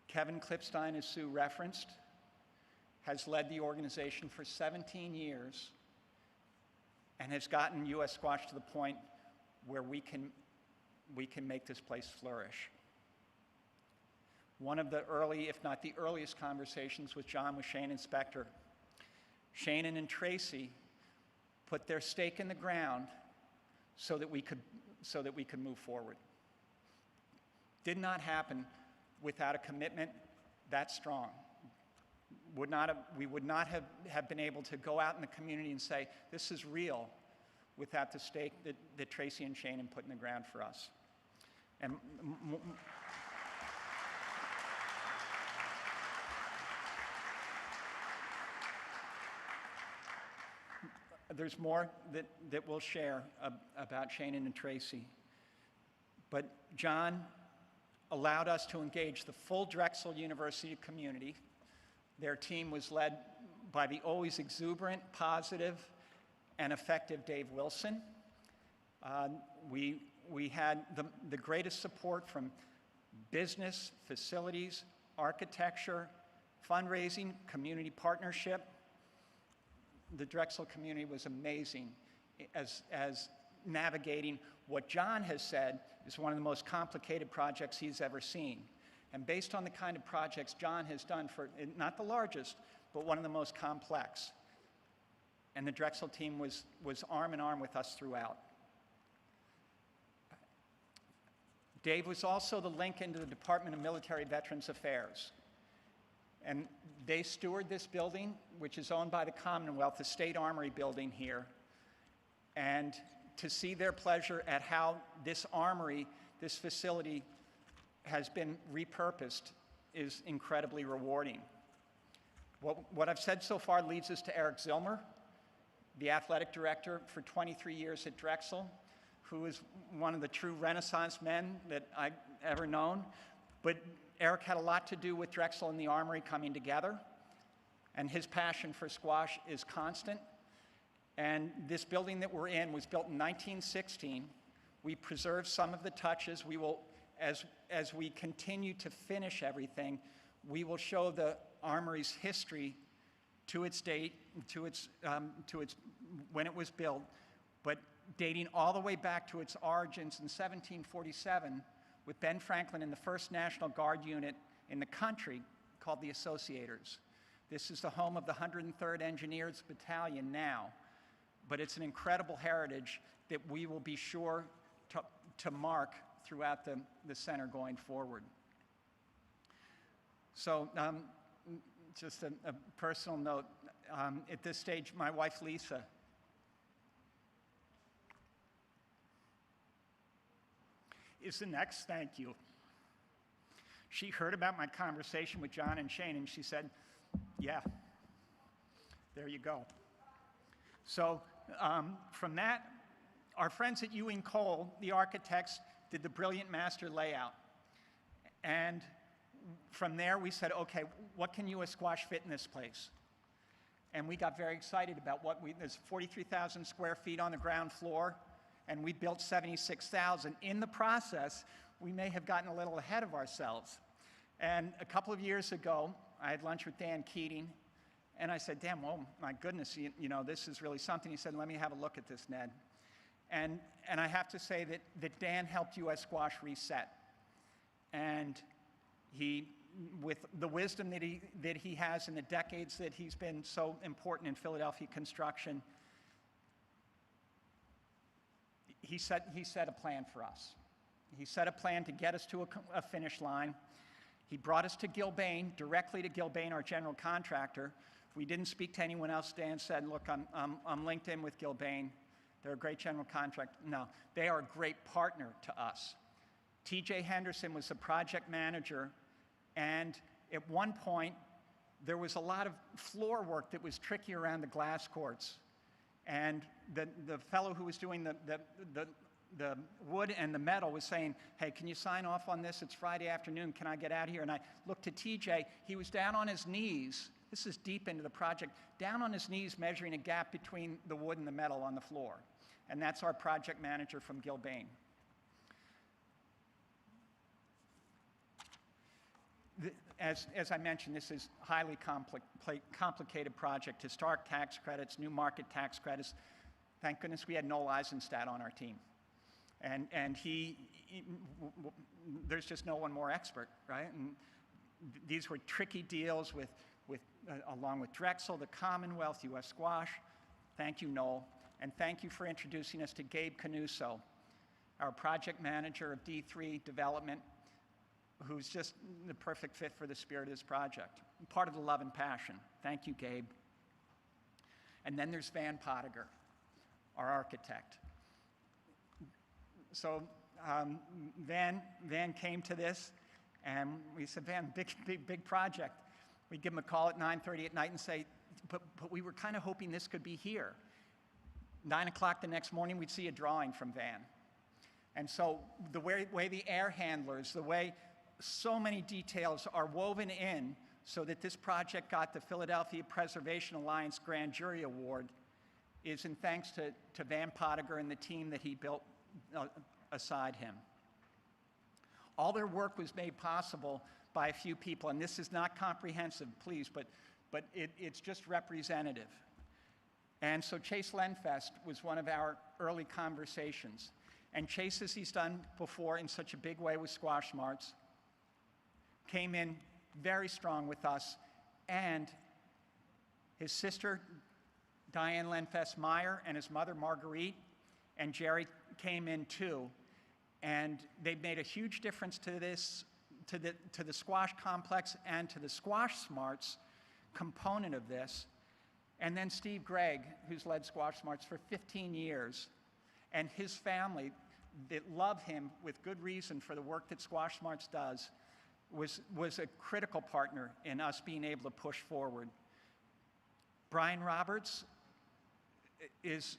Kevin Klipstein, as Sue referenced, has led the organization for 17 years and has gotten U.S. Squash to the point where we can make this place flourish. One of the early, if not the earliest conversations with John was Shane and Specter. Shannon and Tracy put their stake in the ground so that we could move forward. Did not happen without a commitment that strong. We would not have been able to go out in the community and say, this is real, without the stake that Tracy and Shannon put in the ground for us. And there's more that we'll share about Shannon and Tracy. But John allowed us to engage the full Drexel University community. Their team was led by the always exuberant, positive, and effective Dave Wilson. We had the greatest support from business, facilities, architecture, fundraising, community partnership. The Drexel community was amazing as navigating what John has said is one of the most complicated projects he's ever seen. And based on the kind of projects John has done for, not the largest, but one of the most complex. And the Drexel team was arm in arm with us throughout. Dave was also the link into the Department of Military Veterans Affairs. And they steward this building, which is owned by the Commonwealth, the State Armory building here. And to see their pleasure at how this armory, this facility, has been repurposed is incredibly rewarding. What I've said so far leads us to Eric Zilmer, the athletic director for 23 years at Drexel, who is one of the true Renaissance men that I've ever known. But Eric had a lot to do with Drexel and the Armory coming together, and his passion for squash is constant. And this building that we're in was built in 1916. We preserved some of the touches. We will, as we continue to finish everything, we will show the Armory's history to its date, to its when it was built, but dating all the way back to its origins in 1747 with Ben Franklin in the 1st National Guard unit in the country called the Associators. This is the home of the 103rd Engineers Battalion now, but it's an incredible heritage that we will be sure to mark throughout the center going forward. So just a personal note, at this stage, my wife Lisa is the next thank you. She heard about my conversation with John and Shane, and she said, yeah, there you go. So from that, our friends at Ewing Cole, the architects, did the brilliant master layout. And from there, we said, okay, what can U.S. Squash fit in this place? And we got very excited about there's 43,000 square feet on the ground floor, and we built 76,000. In the process, we may have gotten a little ahead of ourselves. And a couple of years ago, I had lunch with Dan Keating, and I said, Dan, well, my goodness, you know, this is really something. He said, let me have a look at this, Ned. And I have to say that Dan helped U.S. Squash reset. And he, with the wisdom that he has in the decades that he's been so important in Philadelphia construction, he set a plan for us. He set a plan to get us to a finish line. He brought us to Gilbane, directly to Gilbane, our general contractor. We didn't speak to anyone else. Dan said, look, I'm linked in with Gilbane. They're a great general contractor. No, they are a great partner to us. TJ Henderson was the project manager, and at one point, there was a lot of floor work that was tricky around the glass courts. And the fellow who was doing the wood and the metal was saying, hey, can you sign off on this? It's Friday afternoon. Can I get out of here? And I looked at TJ. He was down on his knees. This is deep into the project. Down on his knees measuring a gap between the wood and the metal on the floor. And that's our project manager from Gilbane. as I mentioned, this is highly complicated project. Historic tax credits, new market tax credits. Thank goodness we had Noel Eisenstadt on our team. And there's just no one more expert, right? And these were tricky deals along with Drexel, the Commonwealth, U.S. Squash. Thank you, Noel. And thank you for introducing us to Gabe Canuso, our project manager of D3 development, who's just the perfect fit for the spirit of this project. Part of the love and passion. Thank you, Gabe. And then there's Van Pottiger, our architect. So Van came to this, and we said, Van, big project. We'd give him a call at 9:30 at night and say, but we were kind of hoping this could be here. 9 o'clock the next morning, we'd see a drawing from Van. And so the way the air handlers, the way so many details are woven in so that this project got the Philadelphia Preservation Alliance Grand Jury Award is in thanks to Van Pottiger and the team that he built aside him. All their work was made possible by a few people, and this is not comprehensive, please, but it's just representative. And so Chase Lenfest was one of our early conversations. And Chase, as he's done before in such a big way with Squash Smarts, came in very strong with us, and his sister, Diane Lenfest-Meyer, and his mother, Marguerite, and Jerry came in too. And they've made a huge difference to this, to the squash complex and to the Squash Smarts component of this. And then Steve Gregg, who's led Squash Smarts for 15 years, and his family that love him with good reason for the work that Squash Smarts does, was a critical partner in us being able to push forward. Brian Roberts is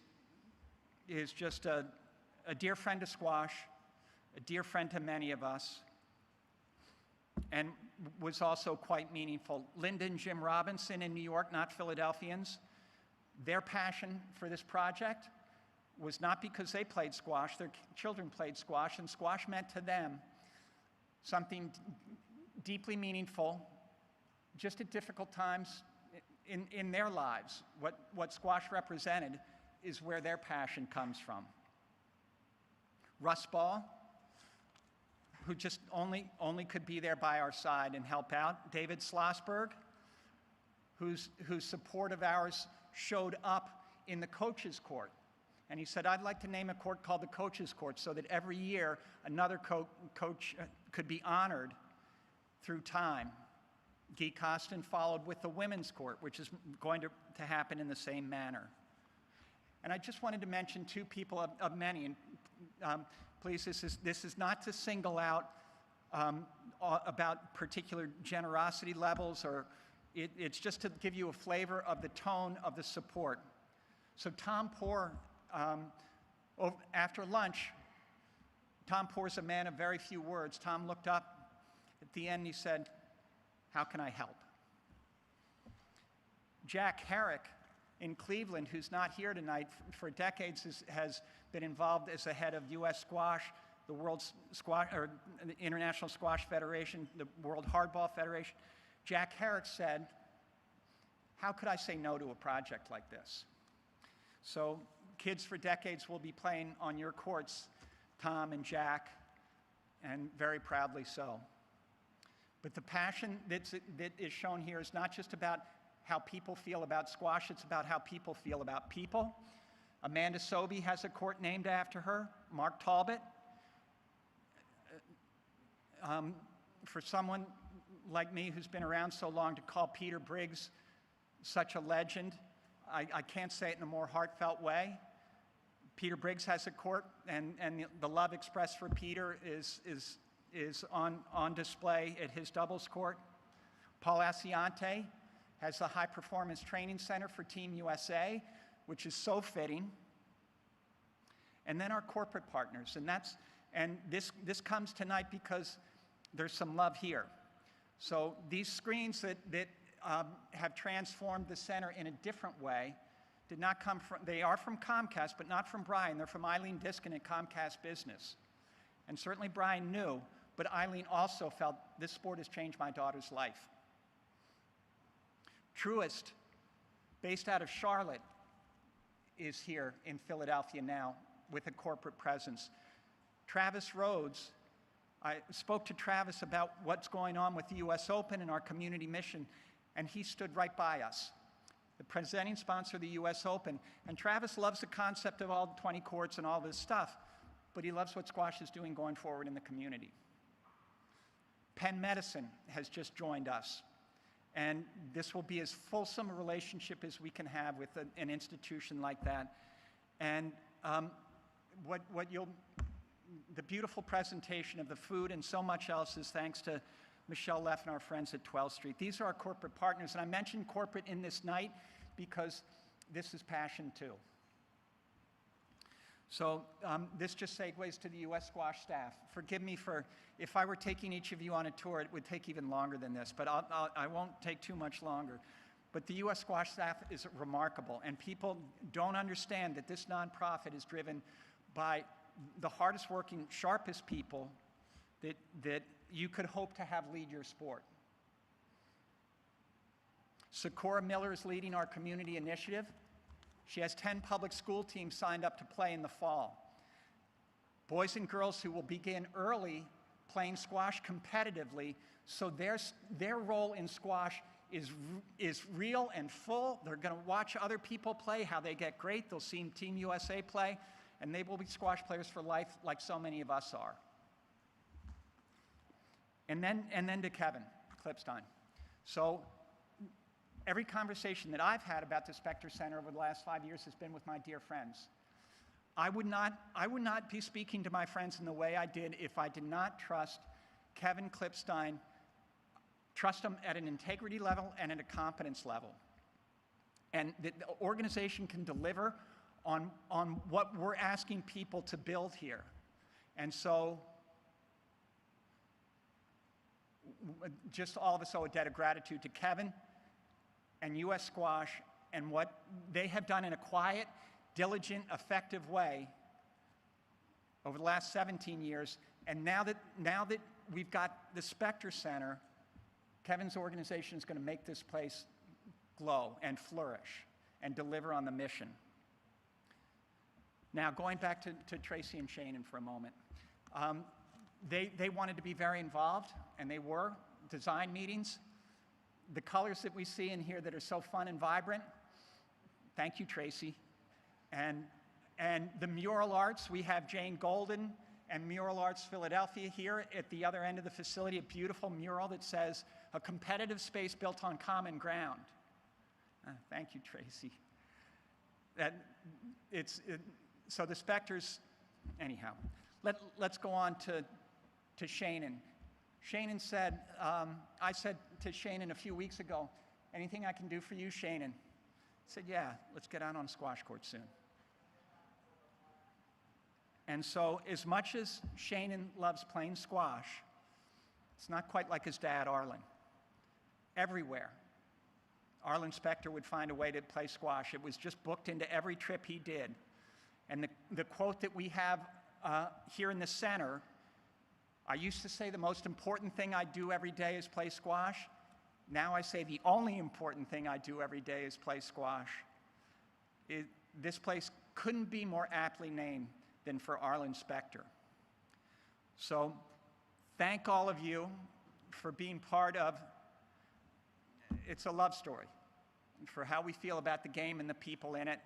just a dear friend to squash, a dear friend to many of us, and was also quite meaningful. Linda and Jim Robinson in New York, not Philadelphians, their passion for this project was not because they played squash, their children played squash, and squash meant to them something deeply meaningful, just at difficult times in their lives. What squash represented is where their passion comes from. Russ Ball, who just only could be there by our side and help out. David Schlossberg, whose support of ours showed up in the coaches' court. And he said, I'd like to name a court called the Coaches' Court so that every year another coach could be honored through time. Guy Costin followed with the Women's Court, which is going to happen in the same manner. And I just wanted to mention two people of many. And please, this is not to single out about particular generosity levels, or it's just to give you a flavor of the tone of the support. So Tom Poor, after lunch, Tom Poor's a man of very few words. Tom looked up at the end and he said, how can I help? Jack Herrick in Cleveland, who's not here tonight, for decades has been involved as the head of U.S. Squash, the World's Squash, or the International Squash Federation, the World Hardball Federation. Jack Herrick said, how could I say no to a project like this? So kids for decades will be playing on your courts, Tom and Jack, and very proudly so. But the passion that is shown here is not just about how people feel about squash, it's about how people feel about people. Amanda Sobey has a court named after her. Mark Talbot. For someone like me who's been around so long, to call Peter Briggs such a legend, I can't say it in a more heartfelt way. Peter Briggs has a court, and the love expressed for Peter is on display at his doubles court. Paul Asiante has the High Performance Training Center for Team USA, which is so fitting. And then our corporate partners, and this comes tonight because there's some love here. So these screens that have transformed the center in a different way did not come from, they are from Comcast, but not from Brian. They're from Eileen Diskin at Comcast Business. And certainly Brian knew, but Eileen also felt this sport has changed my daughter's life. Truist, based out of Charlotte, is here in Philadelphia now with a corporate presence. Travis Rhodes, I spoke to Travis about what's going on with the US Open and our community mission, and he stood right by us. The presenting sponsor of the US Open, and Travis loves the concept of all 20 courts and all this stuff, but he loves what squash is doing going forward in the community. Penn Medicine has just joined us, and this will be as fulsome a relationship as we can have with an institution like that. And the beautiful presentation of the food and so much else is thanks to Michelle Leff and our friends at 12th Street. These are our corporate partners, and I mentioned corporate in this night because this is passion too. So this just segues to the US Squash staff. Forgive me for, if I were taking each of you on a tour, it would take even longer than this, but I won't take too much longer. But the US Squash staff is remarkable, and people don't understand that this nonprofit is driven by the hardest working, sharpest people that you could hope to have lead your sport. Sakura Miller is leading our community initiative. She has 10 public school teams signed up to play in the fall. Boys and girls who will begin early playing squash competitively, so their role in squash is real and full. They're going to watch other people play, how they get great. They'll see Team USA play, and they will be squash players for life like so many of us are. And then to Kevin Klipstein. So every conversation that I've had about the Specter Center over the last 5 years has been with my dear friends. I would not be speaking to my friends in the way I did if I did not trust Kevin Klipstein, trust him at an integrity level and at a competence level. And the organization can deliver on what we're asking people to build here. And so, just all of us owe a debt of gratitude to Kevin and US Squash and what they have done in a quiet, diligent, effective way over the last 17 years. And now that we've got the Specter Center, Kevin's organization is going to make this place glow and flourish and deliver on the mission. Now, going back to Tracy and Shannon for a moment. They wanted to be very involved, and they were. Design meetings. The colors that we see in here that are so fun and vibrant, thank you, Tracy. And the mural arts, we have Jane Golden and Mural Arts Philadelphia here at the other end of the facility, a beautiful mural that says, "A competitive space built on common ground." Thank you, Tracy. So the Specters, anyhow. Let's go on to Shannon. Shannon said, I said to Shannon a few weeks ago, "Anything I can do for you, Shannon?" He said, "Yeah, let's get out on a squash court soon." And so as much as Shannon loves playing squash, it's not quite like his dad, Arlen. Everywhere, Arlen Specter would find a way to play squash. It was just booked into every trip he did. And the quote that we have here in the center, I used to say the most important thing I do every day is play squash. Now I say the only important thing I do every day is play squash. This place couldn't be more aptly named than for Arlen Specter. So thank all of you for being part of, it's a love story, for how we feel about the game and the people in it.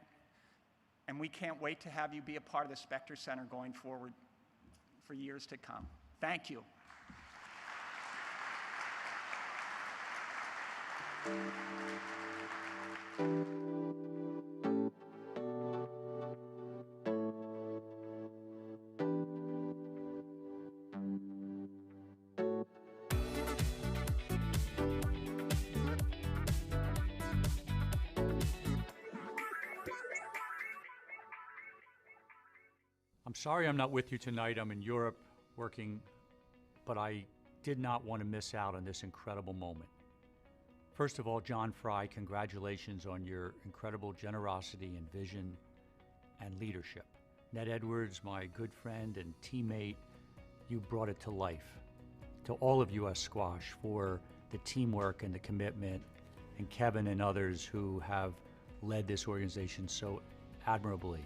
And we can't wait to have you be a part of the Specter Center going forward for years to come. Thank you. I'm sorry I'm not with you tonight. I'm in Europe working, but I did not want to miss out on this incredible moment. First of all, John Fry, congratulations on your incredible generosity and vision and leadership. Ned Edwards, my good friend and teammate, you brought it to life. to all of U.S. Squash for the teamwork and the commitment, and Kevin and others who have led this organization so admirably.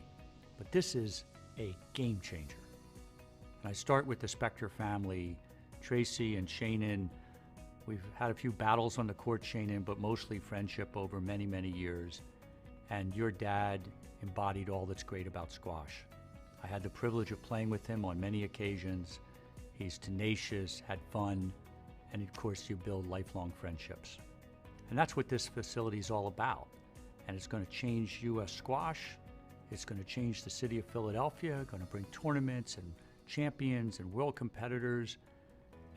But this is a game changer. And I start with the Specter family, Tracy and Shannon. We've had a few battles on the court, Shannon, but mostly friendship over many, many years. And your dad embodied all that's great about squash. I had the privilege of playing with him on many occasions. He's tenacious, had fun, and of course you build lifelong friendships. And that's what this facility is all about. And it's going to change U.S. squash. It's going to change the city of Philadelphia, going to bring tournaments and champions and world competitors,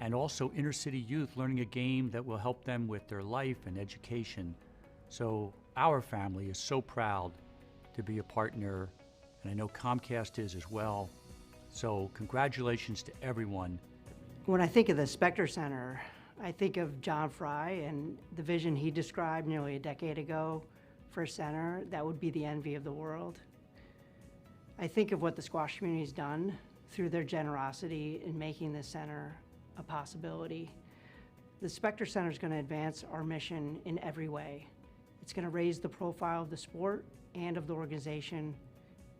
and also inner city youth learning a game that will help them with their life and education. So our family is so proud to be a partner, and I know Comcast is as well. So congratulations to everyone. When I think of the Specter Center, I think of John Fry and the vision he described nearly a decade ago for a center that would be the envy of the world. I think of what the squash community has done through their generosity in making this center a possibility. The Specter Center is going to advance our mission in every way. It's going to raise the profile of the sport and of the organization.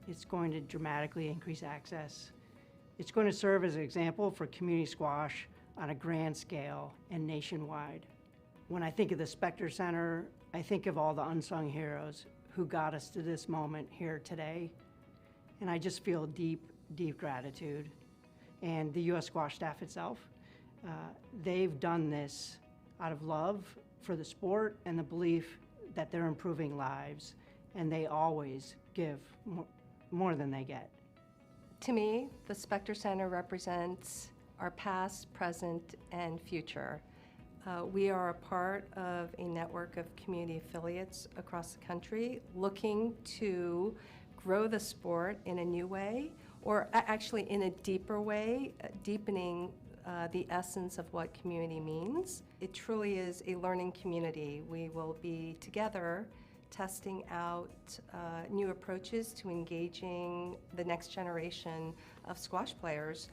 It's going to dramatically increase access. It's going to serve as an example for community squash on a grand scale and nationwide. When I think of the Specter Center, I think of all the unsung heroes who got us to this moment here today. And I just feel deep, deep gratitude. And the U.S. squash staff itself, they've done this out of love for the sport and the belief that they're improving lives, and they always give more than they get. To me, the Specter Center represents our past, present, and future. We are a part of a network of community affiliates across the country looking to grow the sport in a new way, or actually in a deeper way, deepening the essence of what community means. It truly is a learning community. We will be together testing out new approaches to engaging the next generation of squash players.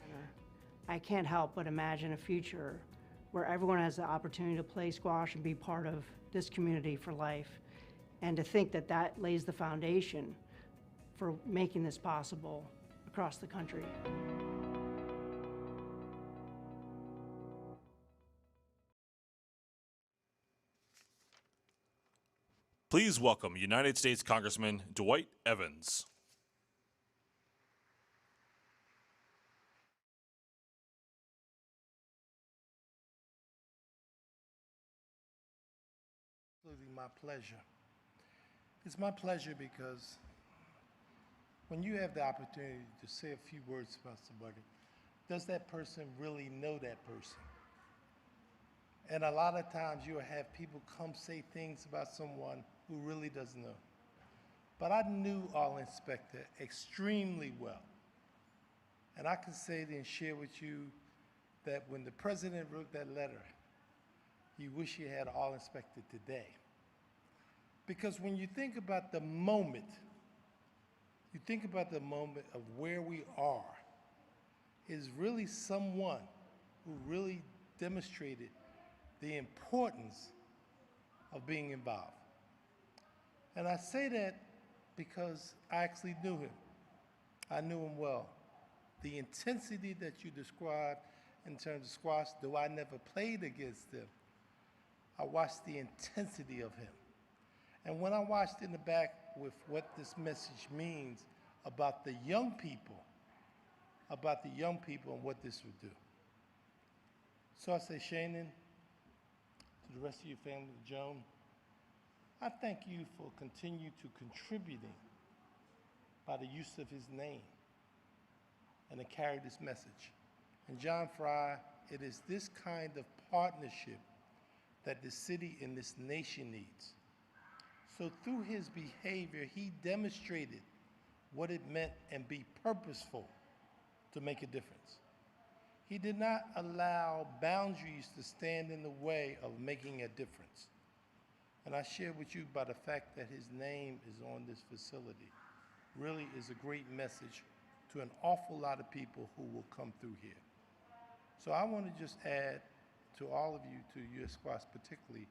I can't help but imagine a future where everyone has the opportunity to play squash and be part of this community for life, and to think that that lays the foundation for making this possible across the country. Please welcome United States Congressman Dwight Evans. Absolutely my pleasure. It's my pleasure because when you have the opportunity to say a few words about somebody, does that person really know that person? And a lot of times you'll have people come say things about someone who really doesn't know. But I knew Arlen Specter extremely well. And I can say and share with you that when the president wrote that letter, he wished he had Arlen Specter today. Because when you think about the moment, you think about the moment of where we are, is really someone who really demonstrated the importance of being involved. And I say that because I actually knew him. I knew him well. The intensity that you described in terms of squash, though I never played against him, I watched the intensity of him. And when I watched in the back with what this message means about the young people and what this would do. So I say, Shannon, to the rest of your family, Joan, I thank you for continuing to contributing by the use of his name and to carry this message. And John Fry, it is this kind of partnership that the city and this nation needs. So through his behavior, he demonstrated what it meant and be purposeful to make a difference. He did not allow boundaries to stand in the way of making a difference. And I share with you by the fact that his name is on this facility really is a great message to an awful lot of people who will come through here. So I want to just add to all of you, to US Squash particularly,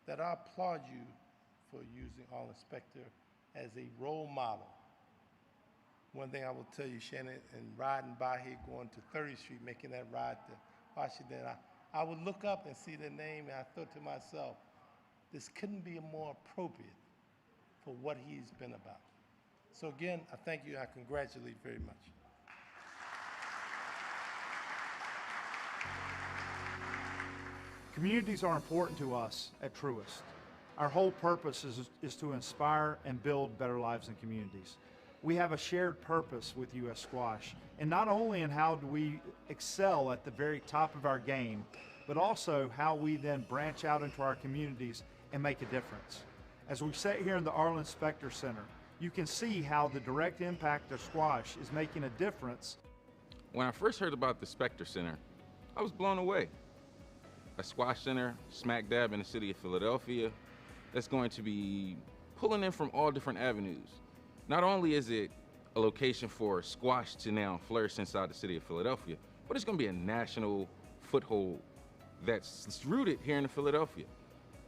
that I applaud you for using Arlen Specter as a role model. One thing I will tell you, Shannon, and riding by here going to 30th Street, making that ride to Washington, I would look up and see the name, and I thought to myself, this couldn't be more appropriate for what he's been about. So again, I thank you and I congratulate you very much. Communities are important to us at Truist. Our whole purpose is to inspire and build better lives in communities. We have a shared purpose with US Squash, and not only in how do we excel at the very top of our game, but also how we then branch out into our communities and make a difference. As we sit here in the Arlen Specter Center, you can see how the direct impact of squash is making a difference. When I first heard about the Specter Center, I was blown away. A squash center smack dab in the city of Philadelphia that's going to be pulling in from all different avenues. Not only is it a location for squash to now flourish inside the city of Philadelphia, but it's going to be a national foothold that's rooted here in Philadelphia.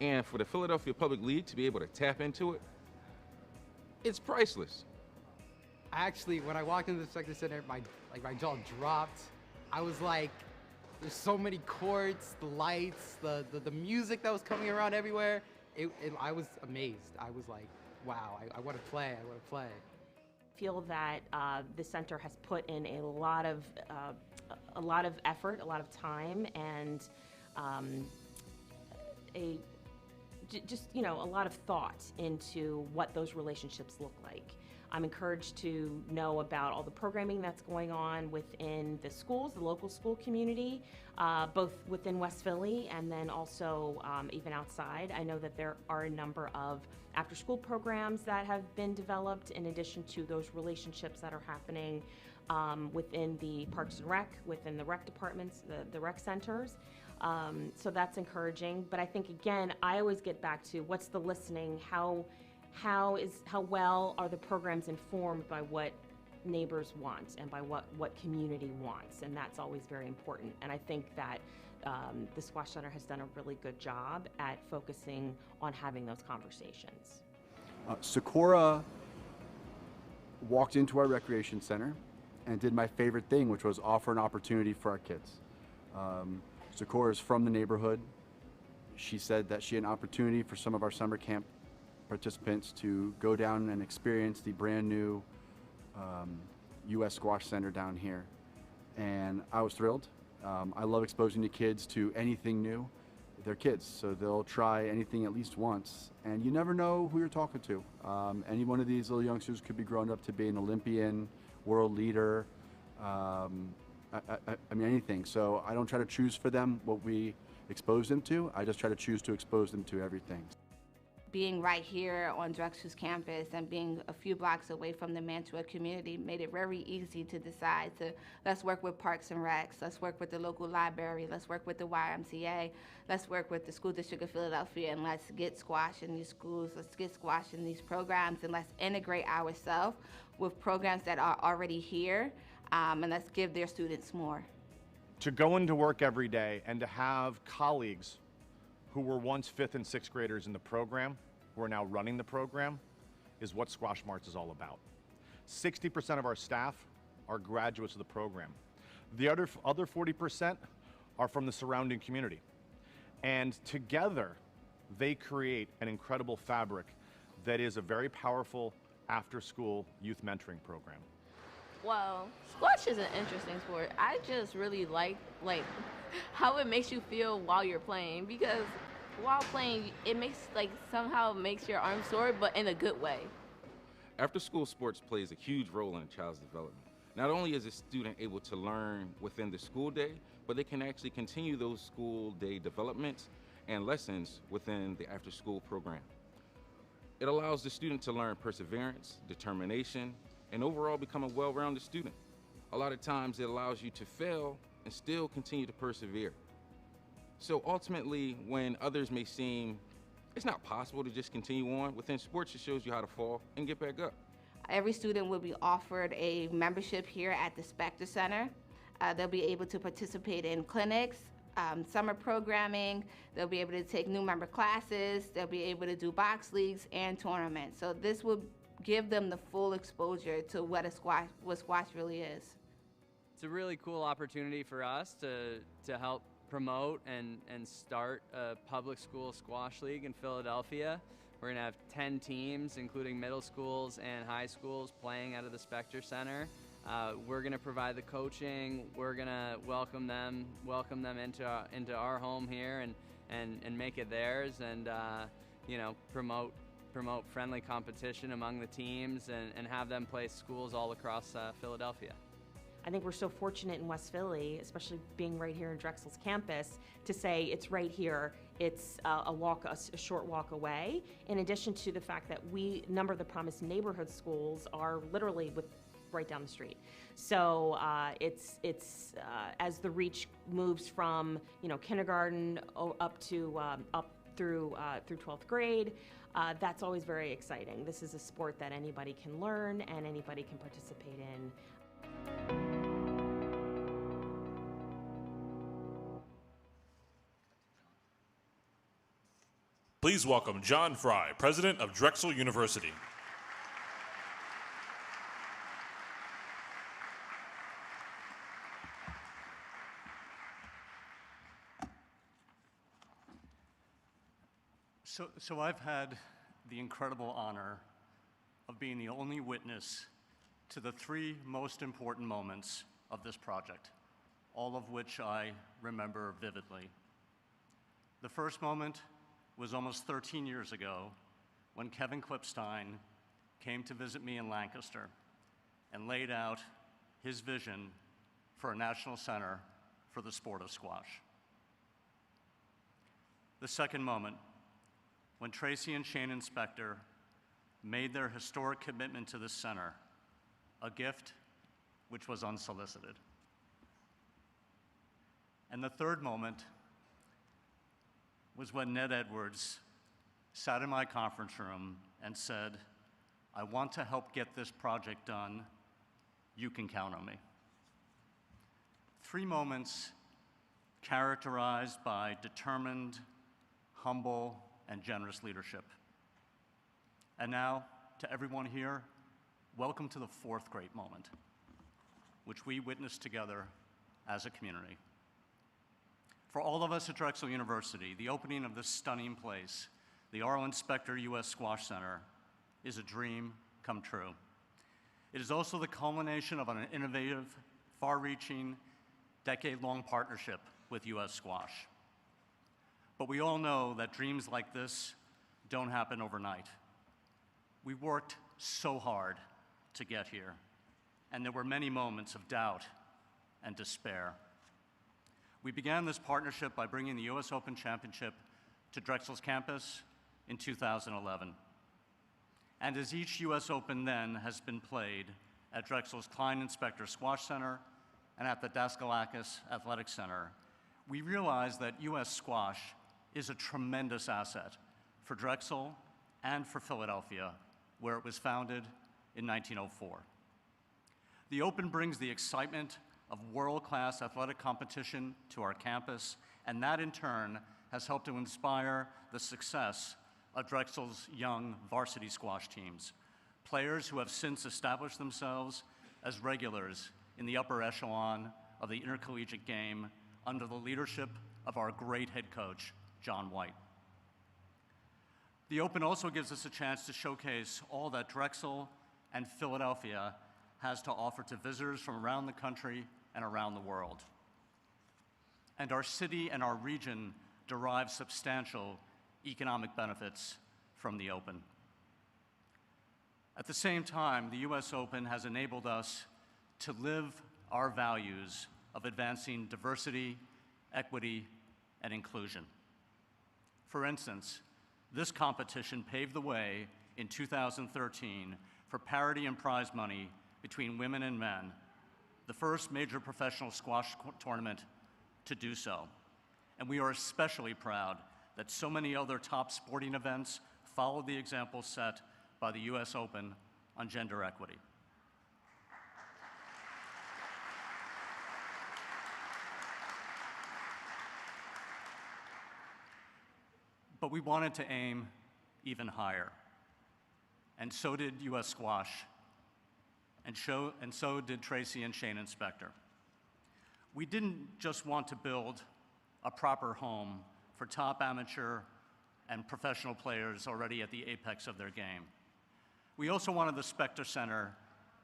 And for the Philadelphia Public League to be able to tap into it, it's priceless. Actually, when I walked into the Specter Center, my jaw dropped. I was like, there's so many courts, the lights, the music that was coming around everywhere. I was amazed. I was like, wow, I want to play, I want to play. I feel that the center has put in a lot of effort, a lot of time, and a lot of thought into what those relationships look like. I'm encouraged to know about all the programming that's going on within the schools, the local school community, both within West Philly and then also even outside. I know that there are a number of after-school programs that have been developed in addition to those relationships that are happening within the Parks and Rec, within the rec departments, the rec centers. So that's encouraging. But I think, again, I always get back to what's the listening, how well are the programs informed by what neighbors want and by what community wants, and that's always very important. And I think that the Squash Center has done a really good job at focusing on having those conversations. Socorro walked into our recreation center and did my favorite thing, which was offer an opportunity for our kids. Socorro is from the neighborhood. She said that she had an opportunity for some of our summer camp participants to go down and experience the brand new US Squash Center down here. And I was thrilled. I love exposing the kids to anything new. They're kids, so they'll try anything at least once. And you never know who you're talking to. Any one of these little youngsters could be grown up to be an Olympian, world leader, I mean anything. So I don't try to choose for them what we expose them to. I just try to choose to expose them to everything. Being right here on Drexel's campus and being a few blocks away from the Mantua community made it very easy to decide to let's work with Parks and Recs, let's work with the local library, let's work with the YMCA, let's work with the School District of Philadelphia, and let's get squash in these schools, let's get squash in these programs, and let's integrate ourselves with programs that are already here, and let's give their students more. To go into work every day and to have colleagues who were once 5th and 6th graders in the program, who are now running the program, is what Squash Marts is all about. 60% of our staff are graduates of the program. The other 40% are from the surrounding community. And together, they create an incredible fabric that is a very powerful after-school youth mentoring program. Well, squash is an interesting sport. I just really like how it makes you feel while you're playing, because while playing, it somehow makes your arms sore, but in a good way. After-school sports plays a huge role in a child's development. Not only is a student able to learn within the school day, but they can actually continue those school day developments and lessons within the after-school program. It allows the student to learn perseverance, determination, and overall become a well-rounded student. A lot of times it allows you to fail and still continue to persevere. So ultimately, when others may seem it's not possible to just continue on, within sports it shows you how to fall and get back up. Every student will be offered a membership here at the Specter Center. They'll be able to participate in clinics, summer programming. They'll be able to take new member classes. They'll be able to do box leagues and tournaments. So this will give them the full exposure to what squash really is. It's a really cool opportunity for us to help promote and start a public school squash league in Philadelphia. We're going to have 10 teams, including middle schools and high schools, playing out of the Specter Center. We're going to provide the coaching. We're going to welcome them into our home here and make it theirs, and you know, promote friendly competition among the teams and have them play schools all across Philadelphia. I think we're so fortunate in West Philly, especially being right here in Drexel's campus, to say it's right here. It's a short walk away. In addition to the fact that a number of the Promise neighborhood schools are literally right down the street. So it's as the reach moves from kindergarten up through 12th grade. That's always very exciting. This is a sport that anybody can learn and anybody can participate in. Please welcome John Fry, President of Drexel University. So I've had the incredible honor of being the only witness to the three most important moments of this project, all of which I remember vividly. The first moment was almost 13 years ago when Kevin Klipstein came to visit me in Lancaster and laid out his vision for a national center for the sport of squash. The second moment, when Tracy and Shannon Specter made their historic commitment to this center, a gift which was unsolicited. And the third moment was when Ned Edwards sat in my conference room and said, "I want to help get this project done. You can count on me." Three moments characterized by determined, humble, and generous leadership. And now, to everyone here, welcome to the fourth great moment, which we witnessed together as a community. For all of us at Drexel University, the opening of this stunning place, the Arlen Specter U.S. Squash Center, is a dream come true. It is also the culmination of an innovative, far-reaching, decade-long partnership with U.S. Squash. But we all know that dreams like this don't happen overnight. We worked so hard to get here, and there were many moments of doubt and despair. We began this partnership by bringing the U.S. Open Championship to Drexel's campus in 2011. And as each U.S. Open then has been played at Drexel's Klein and Specter Squash Center and at the Daskalakis Athletic Center, we realized that U.S. Squash is a tremendous asset for Drexel and for Philadelphia, where it was founded in 1904. The Open brings the excitement of world-class athletic competition to our campus, and that in turn has helped to inspire the success of Drexel's young varsity squash teams, players who have since established themselves as regulars in the upper echelon of the intercollegiate game under the leadership of our great head coach, John White. The Open also gives us a chance to showcase all that Drexel and Philadelphia has to offer to visitors from around the country and around the world. And our city and our region derive substantial economic benefits from the Open. At the same time, the U.S. Open has enabled us to live our values of advancing diversity, equity, and inclusion. For instance, this competition paved the way in 2013 for parity in prize money between women and men, the first major professional squash tournament to do so. And we are especially proud that so many other top sporting events followed the example set by the U.S. Open on gender equity. But we wanted to aim even higher. And so did US Squash, and so did Tracy and Shane and Specter. We didn't just want to build a proper home for top amateur and professional players already at the apex of their game. We also wanted the Specter Center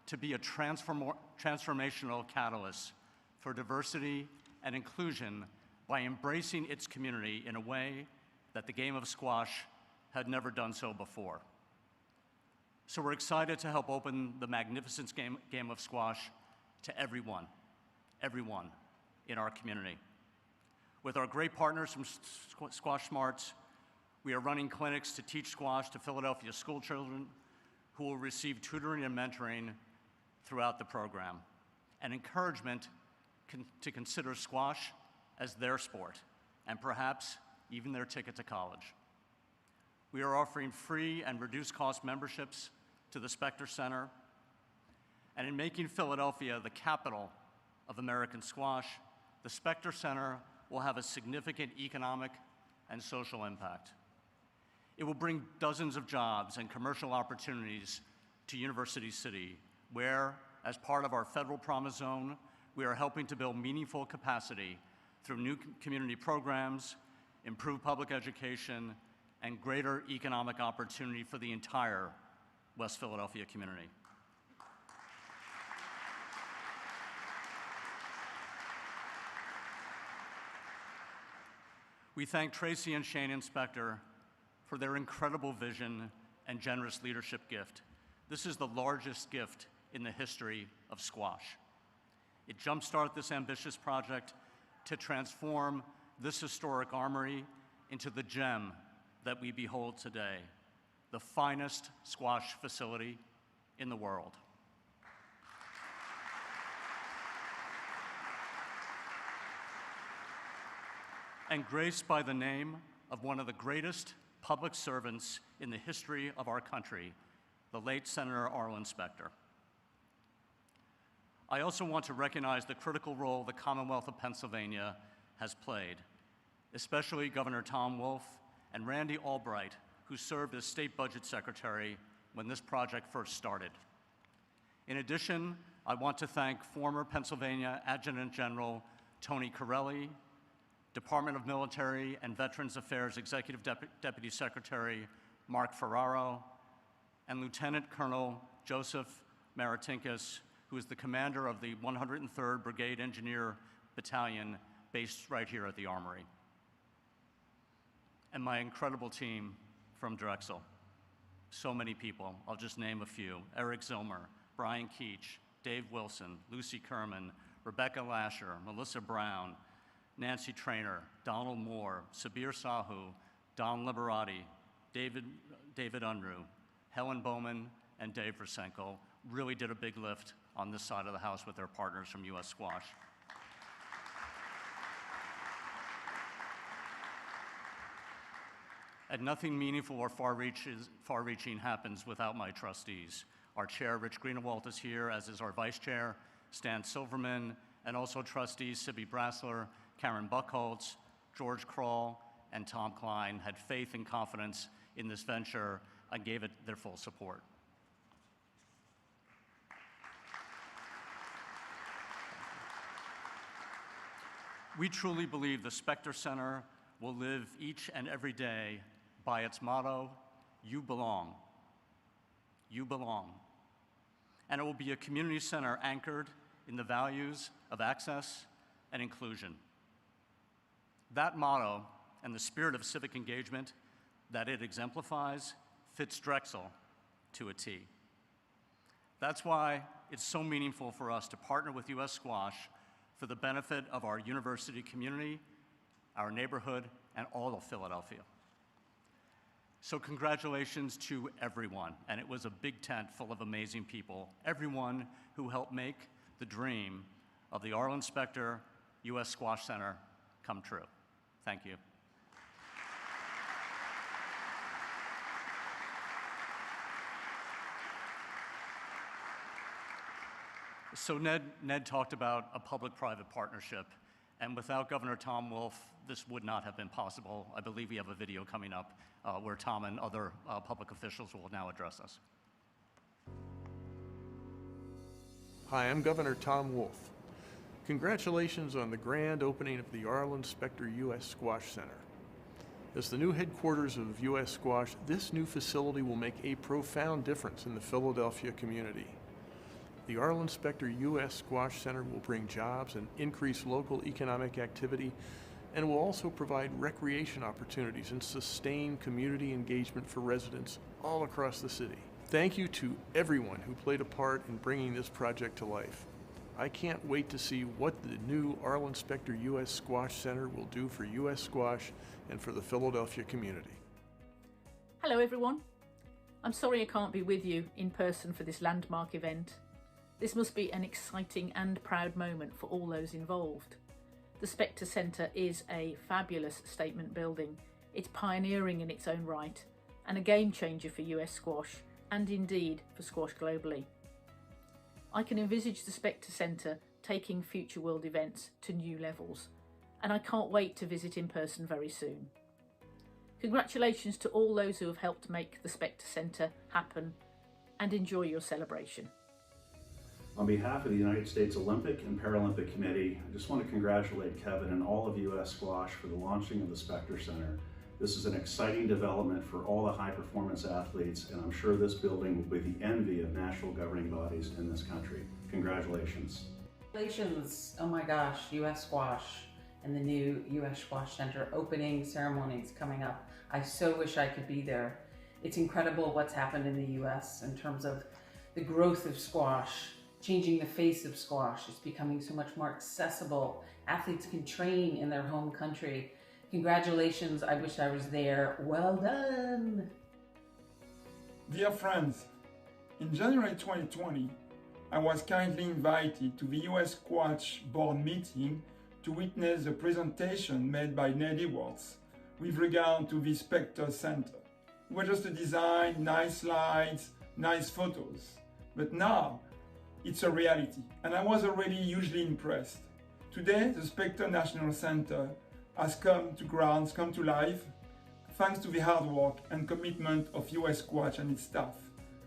to be a transformational catalyst for diversity and inclusion by embracing its community in a way that the game of squash had never done so before. So we're excited to help open the magnificent game of squash to everyone in our community. With our great partners from Squash Smarts, we are running clinics to teach squash to Philadelphia school children who will receive tutoring and mentoring throughout the program, and encouragement to consider squash as their sport, and perhaps even their ticket to college. We are offering free and reduced cost memberships to the Specter Center, and in making Philadelphia the capital of American squash, the Specter Center will have a significant economic and social impact. It will bring dozens of jobs and commercial opportunities to University City, where, as part of our Federal Promise Zone, we are helping to build meaningful capacity through new community programs, improved public education, and greater economic opportunity for the entire West Philadelphia community. We thank Tracy and Shane and Specter for their incredible vision and generous leadership gift. This is the largest gift in the history of squash. It jumpstarted this ambitious project to transform this historic armory into the gem that we behold today, the finest squash facility in the world. And graced by the name of one of the greatest public servants in the history of our country, the late Senator Arlen Specter. I also want to recognize the critical role the Commonwealth of Pennsylvania has played, especially Governor Tom Wolf and Randy Albright, who served as State Budget Secretary when this project first started. In addition, I want to thank former Pennsylvania Adjutant General Tony Corelli, Department of Military and Veterans Affairs Executive Deputy Secretary Mark Ferraro, and Lieutenant Colonel Joseph Maritinkas, who is the commander of the 103rd Brigade Engineer Battalion based right here at the Armory. And my incredible team from Drexel. So many people, I'll just name a few. Eric Zilmer, Brian Keach, Dave Wilson, Lucy Kerman, Rebecca Lasher, Melissa Brown, Nancy Trainer, Donald Moore, Sabir Sahu, Don Liberati, David Unruh, Helen Bowman, and Dave Rosenko really did a big lift on this side of the house with their partners from US Squash. And nothing meaningful or far-reaching happens without my trustees. Our chair, Rich Greenewalt, is here, as is our vice chair, Stan Silverman, and also trustees Sibby Brassler, Karen Buckholtz, George Kroll, and Tom Klein had faith and confidence in this venture and gave it their full support. We truly believe the Specter Center will live each and every day by its motto, "You belong." You belong. And it will be a community center anchored in the values of access and inclusion. That motto and the spirit of civic engagement that it exemplifies fits Drexel to a T. That's why it's so meaningful for us to partner with US Squash for the benefit of our university community, our neighborhood, and all of Philadelphia. So congratulations to everyone, and it was a big tent full of amazing people, everyone who helped make the dream of the Arlen Specter US Squash Center come true. Thank you. So Ned talked about a public-private partnership, And without Governor Tom Wolf, this would not have been possible. I believe we have a video coming up where Tom and other public officials will now address us. Hi, I'm Governor Tom Wolf. Congratulations on the grand opening of the Arlen Specter U.S. Squash Center. As the new headquarters of U.S. Squash, this new facility will make a profound difference in the Philadelphia community. The Arlen Specter U.S. Squash Center will bring jobs and increase local economic activity, and will also provide recreation opportunities and sustain community engagement for residents all across the city. Thank you to everyone who played a part in bringing this project to life. I can't wait to see what the new Arlen Specter U.S. Squash Center will do for U.S. Squash and for the Philadelphia community. Hello everyone. I'm sorry I can't be with you in person for this landmark event. This must be an exciting and proud moment for all those involved. The Specter Centre is a fabulous statement building. It's pioneering in its own right and a game changer for US squash and indeed for squash globally. I can envisage the Specter Centre taking future world events to new levels, and I can't wait to visit in person very soon. Congratulations to all those who have helped make the Specter Centre happen, and enjoy your celebration. On behalf of the United States Olympic and Paralympic Committee, I just want to congratulate Kevin and all of US Squash for the launching of the Specter Center. This is an exciting development for all the high-performance athletes, and I'm sure this building will be the envy of national governing bodies in this country. Congratulations. Congratulations, oh my gosh, US Squash and the new US Squash Center opening ceremonies coming up. I so wish I could be there. It's incredible what's happened in the US in terms of the growth of squash, changing the face of squash. It's becoming so much more accessible. Athletes can train in their home country. Congratulations, I wish I was there. Well done. Dear friends, in January 2020, I was kindly invited to the US Squash Board meeting to witness the presentation made by Ned Edwards with regard to the Specter Center. It was just a design, nice slides, nice photos. But now, it's a reality, and I was already hugely impressed. Today, the Specter National Center has come to life, thanks to the hard work and commitment of US Squash and its staff.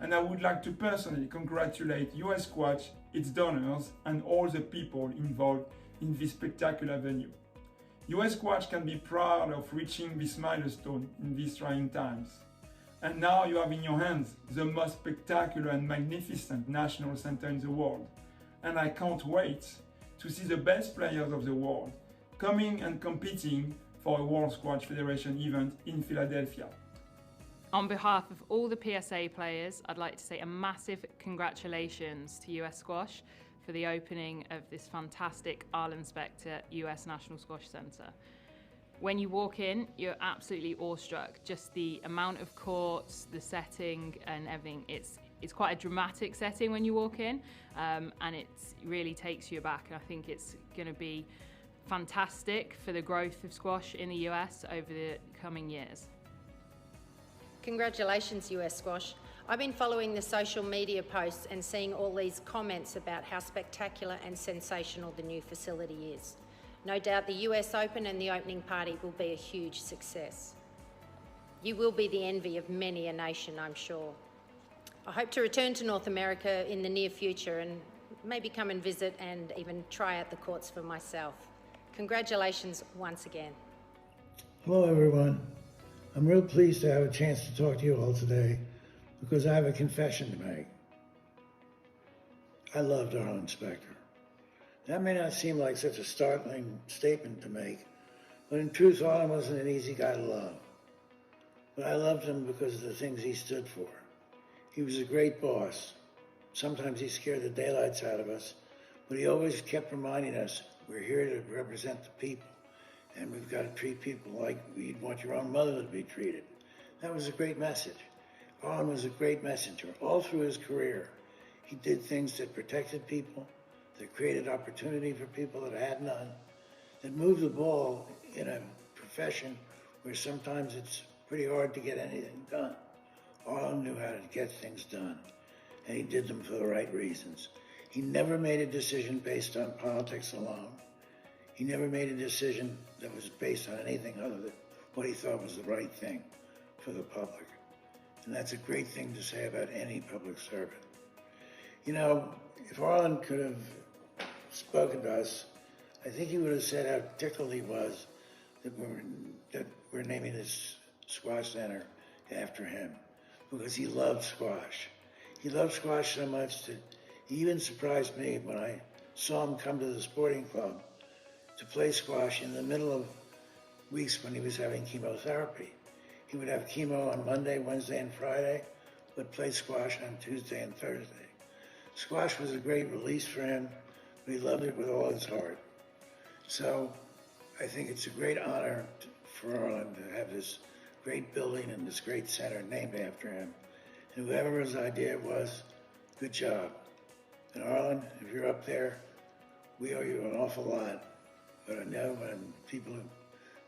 And I would like to personally congratulate US Squash, its donors, and all the people involved in this spectacular venue. US Squash can be proud of reaching this milestone in these trying times. And now you have in your hands the most spectacular and magnificent national center in the world. And I can't wait to see the best players of the world coming and competing for a World Squash Federation event in Philadelphia. On behalf of all the PSA players, I'd like to say a massive congratulations to US Squash for the opening of this fantastic Arlen Specter US National Squash Center. When you walk in, you're absolutely awestruck. Just the amount of courts, the setting and everything. It's quite a dramatic setting when you walk in, and it really takes you aback. And I think it's going to be fantastic for the growth of squash in the US over the coming years. Congratulations, US Squash. I've been following the social media posts and seeing all these comments about how spectacular and sensational the new facility is. No doubt the US Open and the opening party will be a huge success. You will be the envy of many a nation, I'm sure. I hope to return to North America in the near future and maybe come and visit and even try out the courts for myself. Congratulations once again. Hello everyone. I'm real pleased to have a chance to talk to you all today because I have a confession to make. I loved Arlen Specter. That may not seem like such a startling statement to make, but in truth, Arlen wasn't an easy guy to love. But I loved him because of the things he stood for. He was a great boss. Sometimes he scared the daylights out of us, but he always kept reminding us we're here to represent the people, and we've got to treat people like you'd want your own mother to be treated. That was a great message. Arlen was a great messenger. All through his career, he did things that protected people, that created opportunity for people that had none, that moved the ball in a profession where sometimes it's pretty hard to get anything done. Arlen knew how to get things done, and he did them for the right reasons. He never made a decision based on politics alone. He never made a decision that was based on anything other than what he thought was the right thing for the public. And that's a great thing to say about any public servant. You know, if Arlen could have spoken to us, I think he would have said how tickled he was that we're naming this squash center after him, because he loved squash. He loved squash so much that he even surprised me when I saw him come to the sporting club to play squash in the middle of weeks when he was having chemotherapy. He would have chemo on Monday, Wednesday, and Friday, but play squash on Tuesday and Thursday. Squash was a great release for him, but he loved it with all his heart. So I think it's a great honor for Arlen to have this great building and this great center named after him. And whoever his idea was, good job. And Arlen, if you're up there, we owe you an awful lot. But I know when people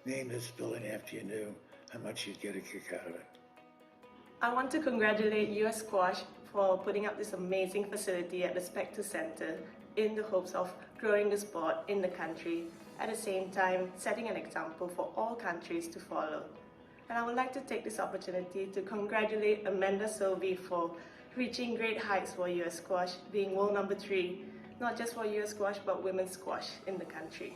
named this building after you knew how much you'd get a kick out of it. I want to congratulate US Squash for putting up this amazing facility at the Specter Center in the hopes of growing the sport in the country, at the same time setting an example for all countries to follow. And I would like to take this opportunity to congratulate Amanda Sylvie for reaching great heights for US Squash, being world number 3, not just for US Squash but women's squash in the country.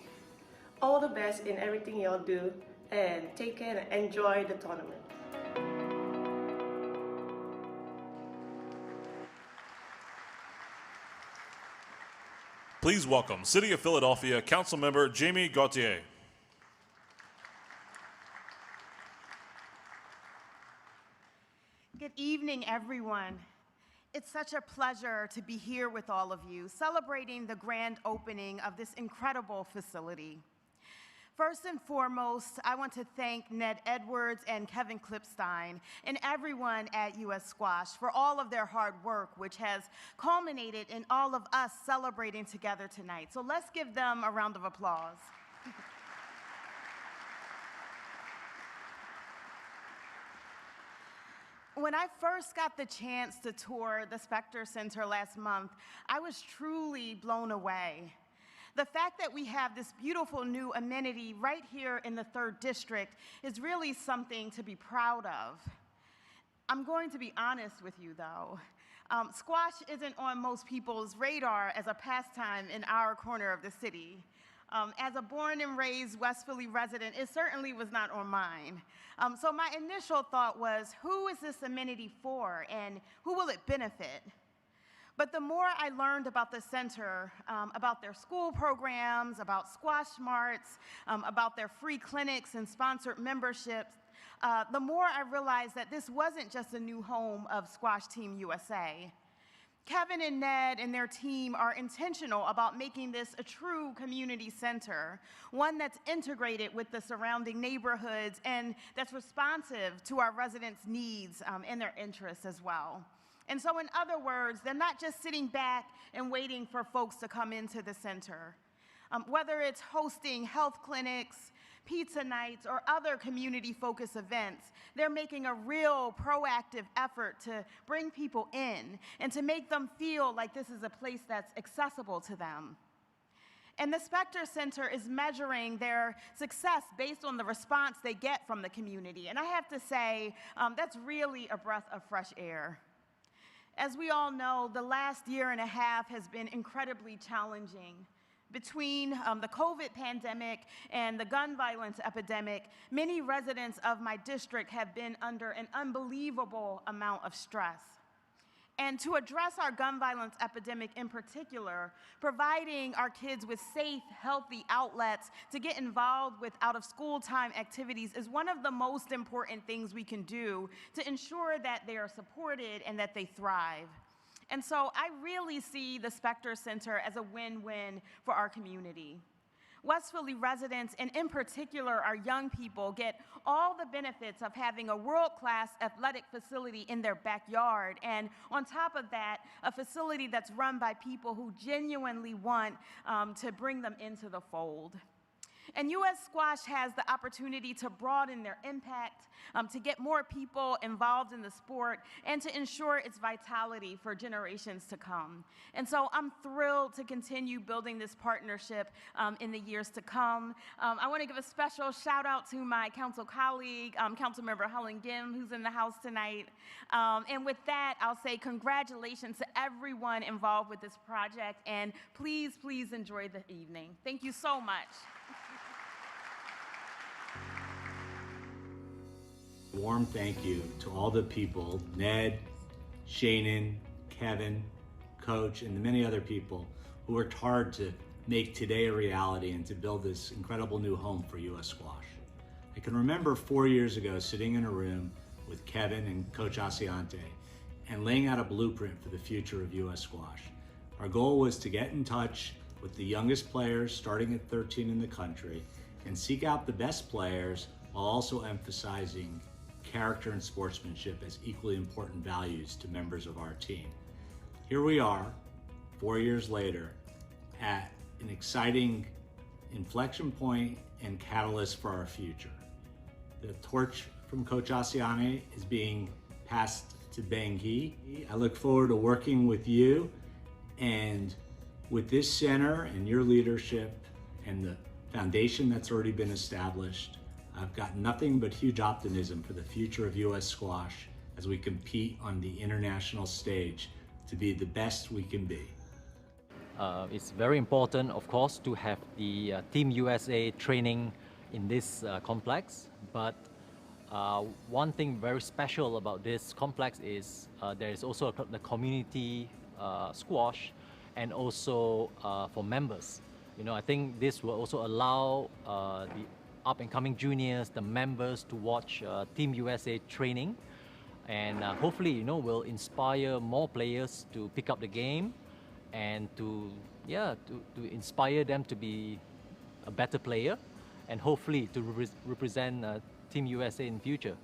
All the best in everything y'all do, and take care and enjoy the tournament. Please welcome City of Philadelphia Councilmember Jamie Gauthier. Good evening, everyone. It's such a pleasure to be here with all of you, celebrating the grand opening of this incredible facility. First and foremost, I want to thank Ned Edwards and Kevin Klipstein and everyone at US Squash for all of their hard work, which has culminated in all of us celebrating together tonight. So let's give them a round of applause. When I first got the chance to tour the Specter Center last month, I was truly blown away. The fact that we have this beautiful new amenity right here in the 3rd District is really something to be proud of. I'm going to be honest with you, though. Squash isn't on most people's radar as a pastime in our corner of the city. As a born and raised West Philly resident, it certainly was not on mine. So my initial thought was, who is this amenity for and who will it benefit? But the more I learned about the center, about their school programs, about squash marts, about their free clinics and sponsored memberships, the more I realized that this wasn't just a new home of Squash Team USA. Kevin and Ned and their team are intentional about making this a true community center, one that's integrated with the surrounding neighborhoods and that's responsive to our residents' needs and their interests as well. And so in other words, they're not just sitting back and waiting for folks to come into the center. Whether it's hosting health clinics, pizza nights, or other community-focused events, they're making a real proactive effort to bring people in and to make them feel like this is a place that's accessible to them. And the Specter Center is measuring their success based on the response they get from the community. And I have to say, that's really a breath of fresh air. As we all know, the last year and a half has been incredibly challenging. Between the COVID pandemic and the gun violence epidemic, many residents of my district have been under an unbelievable amount of stress. And to address our gun violence epidemic in particular, providing our kids with safe, healthy outlets to get involved with out-of-school time activities is one of the most important things we can do to ensure that they are supported and that they thrive. And so I really see the Specter Center as a win-win for our community. West Philly residents, and in particular our young people, get all the benefits of having a world-class athletic facility in their backyard, and on top of that, a facility that's run by people who genuinely want to bring them into the fold. And U.S. Squash has the opportunity to broaden their impact, to get more people involved in the sport, and to ensure its vitality for generations to come. And so I'm thrilled to continue building this partnership in the years to come. I want to give a special shout out to my council colleague, Councilmember Helen Gim, who's in the house tonight. And with that, I'll say congratulations to everyone involved with this project, and please, please enjoy the evening. Thank you so much. Warm thank you to all the people, Ned, Shannon, Kevin, Coach, and the many other people who worked hard to make today a reality and to build this incredible new home for U.S. Squash. I can remember 4 years ago sitting in a room with Kevin and Coach Asiante and laying out a blueprint for the future of U.S. Squash. Our goal was to get in touch with the youngest players starting at 13 in the country and seek out the best players while also emphasizing character and sportsmanship as equally important values to members of our team. Here we are, 4 years later, at an exciting inflection point and catalyst for our future. The torch from Coach Asiane is being passed to Bengi. I look forward to working with you and with this center and your leadership and the foundation that's already been established. I've got nothing but huge optimism for the future of U.S. Squash as we compete on the international stage to be the best we can be. It's very important, of course, to have the Team USA training in this complex, but one thing very special about this complex is there is also the community squash and also for members. You know, I think this will also allow the up-and-coming juniors, the members, to watch Team USA training, and hopefully, you know, will inspire more players to pick up the game and to inspire them to be a better player and hopefully to represent Team USA in future.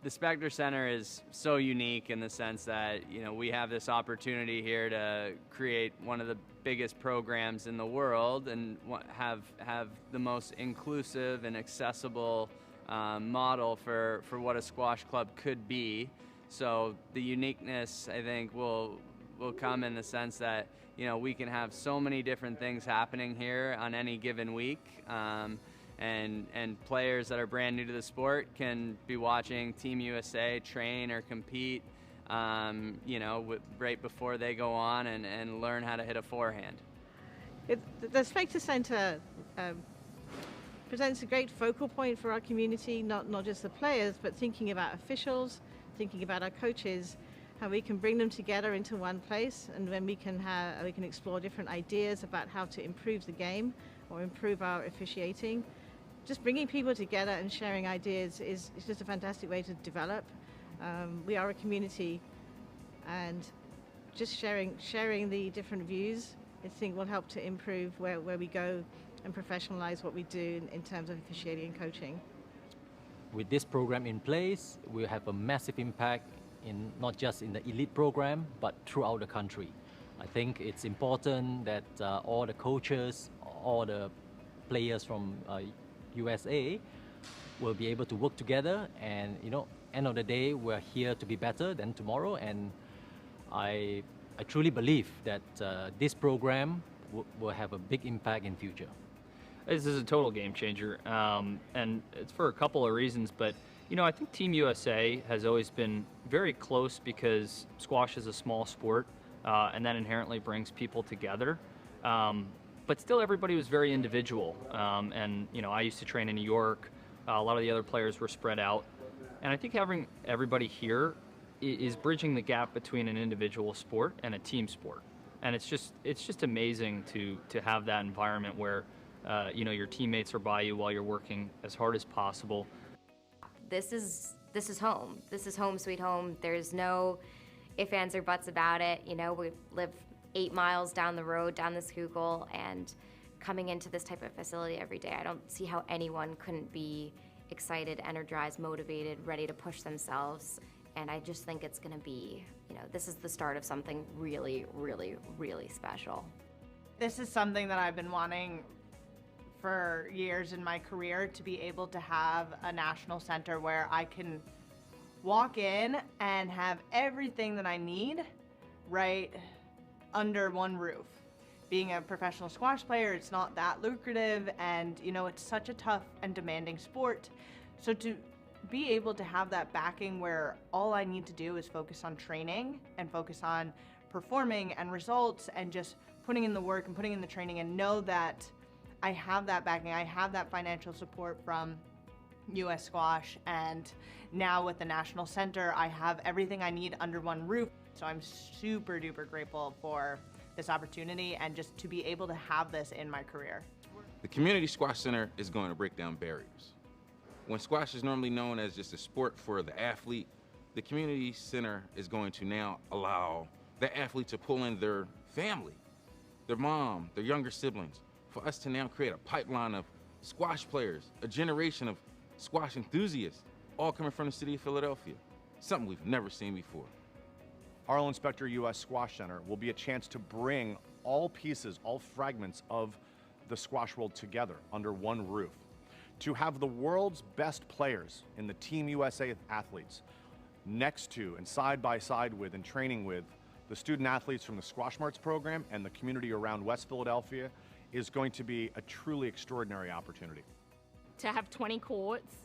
The Specter Center is so unique in the sense that, you know, we have this opportunity here to create one of the biggest programs in the world and have the most inclusive and accessible model for what a squash club could be. So the uniqueness, I think, will come in the sense that, you know, we can have so many different things happening here on any given week. And players that are brand new to the sport can be watching Team USA train or compete, you know, right before they go on and learn how to hit a forehand. The Specter Center presents a great focal point for our community, not just the players, but thinking about officials, thinking about our coaches, how we can bring them together into one place, and then we can explore different ideas about how to improve the game or improve our officiating. Just bringing people together and sharing ideas is just a fantastic way to develop. We are a community, and just sharing the different views, I think, will help to improve where we go and professionalize what we do in terms of officiating and coaching. With this program in place, we'll have a massive impact in not just in the elite program, but throughout the country. I think it's important that all the coaches, all the players from USA will be able to work together, and, you know, end of the day, we're here to be better than tomorrow, and I truly believe that this program will have a big impact in future. This is a total game changer, and it's for a couple of reasons, but, you know, I think Team USA has always been very close because squash is a small sport, and that inherently brings people together. But still, everybody was very individual. And, you know, I used to train in New York. A lot of the other players were spread out. And I think having everybody here is bridging the gap between an individual sport and a team sport. And it's just amazing to have that environment where, you know, your teammates are by you while you're working as hard as possible. This is home. This is home sweet home. There's no ifs, ands, or buts about it. You know, we live 8 miles down the road, down the Schuylkill, and coming into this type of facility every day, I don't see how anyone couldn't be excited, energized, motivated, ready to push themselves. And I just think it's gonna be, you know, this is the start of something really, really, really special. This is something that I've been wanting for years in my career to be able to have a national center where I can walk in and have everything that I need right under one roof. Being a professional squash player, it's not that lucrative, and you know, it's such a tough and demanding sport. So to be able to have that backing where all I need to do is focus on training and focus on performing and results and just putting in the work and putting in the training, and know that I have that backing, I have that financial support from US Squash, and now with the National Center, I have everything I need under one roof. So I'm super duper grateful for this opportunity and just to be able to have this in my career. The Community Squash Center is going to break down barriers. When squash is normally known as just a sport for the athlete, the Community Center is going to now allow the athlete to pull in their family, their mom, their younger siblings, for us to now create a pipeline of squash players, a generation of squash enthusiasts, all coming from the city of Philadelphia, something we've never seen before. Arlen Specter U.S. Squash Center will be a chance to bring all pieces, all fragments of the squash world together under one roof. To have the world's best players in the Team USA athletes next to and side by side with and training with the student athletes from the Squash Marts program and the community around West Philadelphia is going to be a truly extraordinary opportunity. To have 20 courts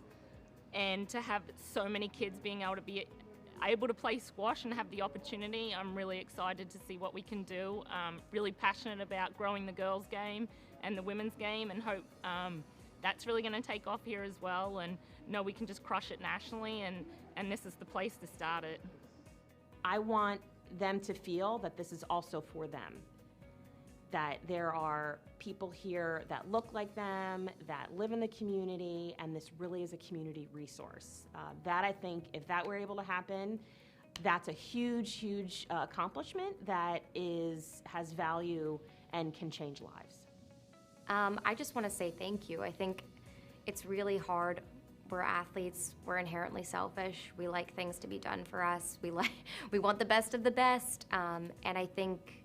and to have so many kids being able to play squash and have the opportunity, I'm really excited to see what we can do. Really passionate about growing the girls' game and the women's game, and hope that's really going to take off here as well, and know we can just crush it nationally, and this is the place to start it. I want them to feel that this is also for them, that there are people here that look like them, that live in the community, and this really is a community resource. That, I think, if that were able to happen, that's a huge, huge accomplishment that has value and can change lives. I just want to say thank you. I think it's really hard. We're athletes. We're inherently selfish. We like things to be done for us. We want the best of the best, and I think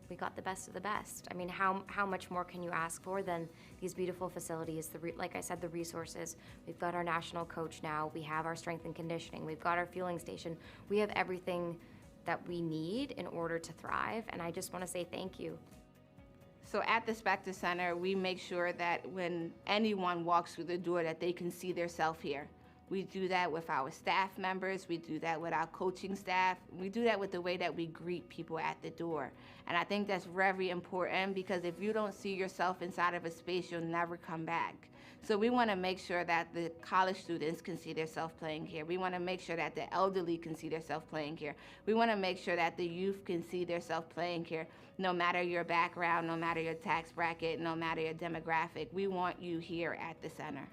we got the best of the best. I mean, how much more can you ask for than these beautiful facilities? Like I said, the resources. We've got our national coach now. We have our strength and conditioning. We've got our fueling station. We have everything that we need in order to thrive, and I just want to say thank you. So at the Specter Center, we make sure that when anyone walks through the door that they can see themselves here. We do that with our staff members, we do that with our coaching staff, we do that with the way that we greet people at the door. And I think that's very important, because if you don't see yourself inside of a space, you'll never come back. So we want to make sure that the college students can see themselves playing here. We want to make sure that the elderly can see themselves playing here. We want to make sure that the youth can see themselves playing here, no matter your background, no matter your tax bracket, no matter your demographic. We want you here at the center.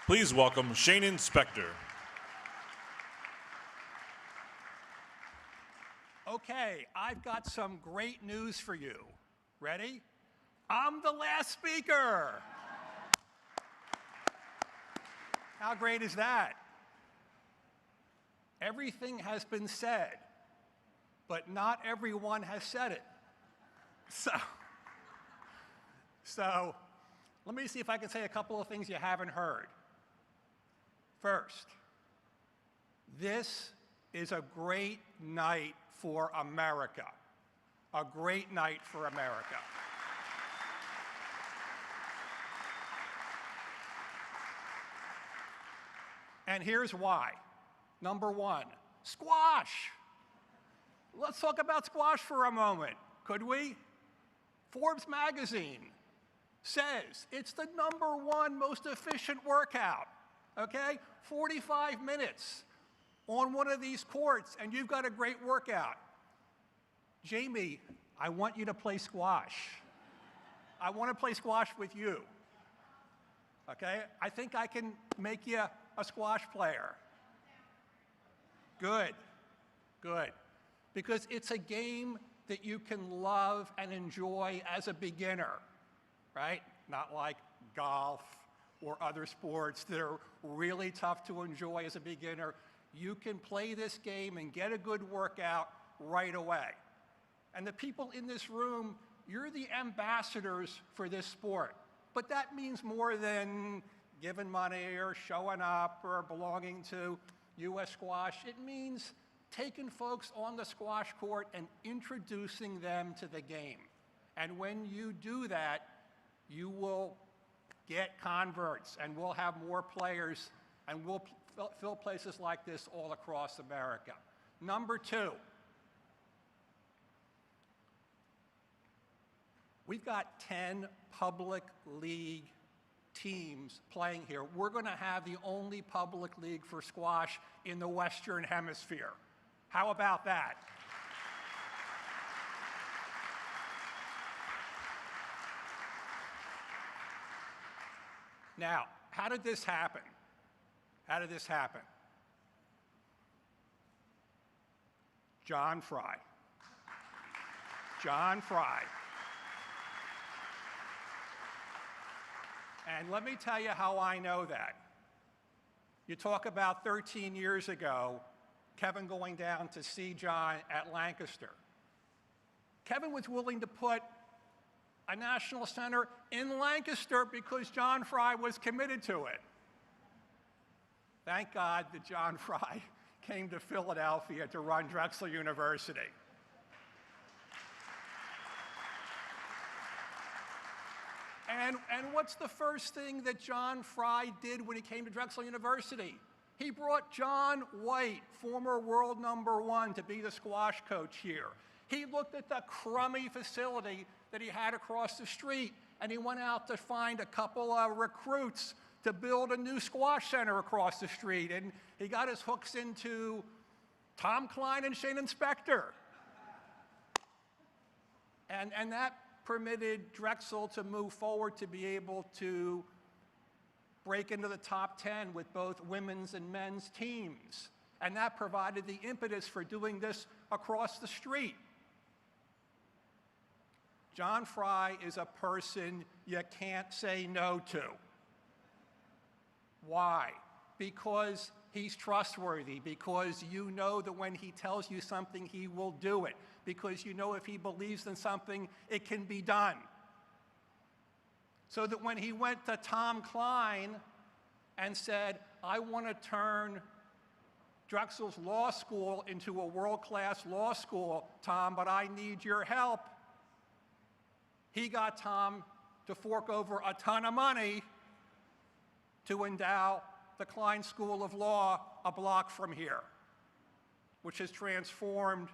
Please welcome Shannon Specter. Okay, I've got some great news for you. Ready? I'm the last speaker. How great is that? Everything has been said, but not everyone has said it. So let me see if I can say a couple of things you haven't heard. First, this is a great night for America. A great night for America. And here's why. Number one, squash. Let's talk about squash for a moment, could we? Forbes magazine says it's the #1 most efficient workout, okay? 45 minutes on one of these courts, and you've got a great workout. Jamie, I want you to play squash. I want to play squash with you, okay? I think I can make you a squash player. Good, good. Because it's a game that you can love and enjoy as a beginner, right? Not like golf or other sports that are really tough to enjoy as a beginner. You can play this game and get a good workout right away. And the people in this room, you're the ambassadors for this sport. But that means more than giving money or showing up or belonging to U.S. Squash. It means taking folks on the squash court and introducing them to the game. And when you do that, you will get converts, and we'll have more players, and we'll fill places like this all across America. Number two, we've got 10 public league teams playing here. We're going to have the only public league for squash in the Western Hemisphere. How about that? Now, how did this happen? How did this happen? John Fry. John Fry. And let me tell you how I know that. You talk about 13 years ago, Kevin going down to see John at Lancaster. Kevin was willing to put a national center in Lancaster because John Fry was committed to it. Thank God that John Fry came to Philadelphia to run Drexel University. And what's the first thing that John Fry did when he came to Drexel University? He brought John White, former world #1, to be the squash coach here. He looked at the crummy facility that he had across the street, and he went out to find a couple of recruits to build a new squash center across the street. And he got his hooks into Tom Klein and Shannon Specter. And that permitted Drexel to move forward to be able to break into the top 10 with both women's and men's teams. And that provided the impetus for doing this across the street. John Fry is a person you can't say no to. Why? Because he's trustworthy, because you know that when he tells you something, he will do it, because you know if he believes in something, it can be done. So that when he went to Tom Klein and said, I want to turn Drexel's law school into a world-class law school, Tom, but I need your help. He got Tom to fork over a ton of money to endow the Klein School of Law a block from here, which has transformed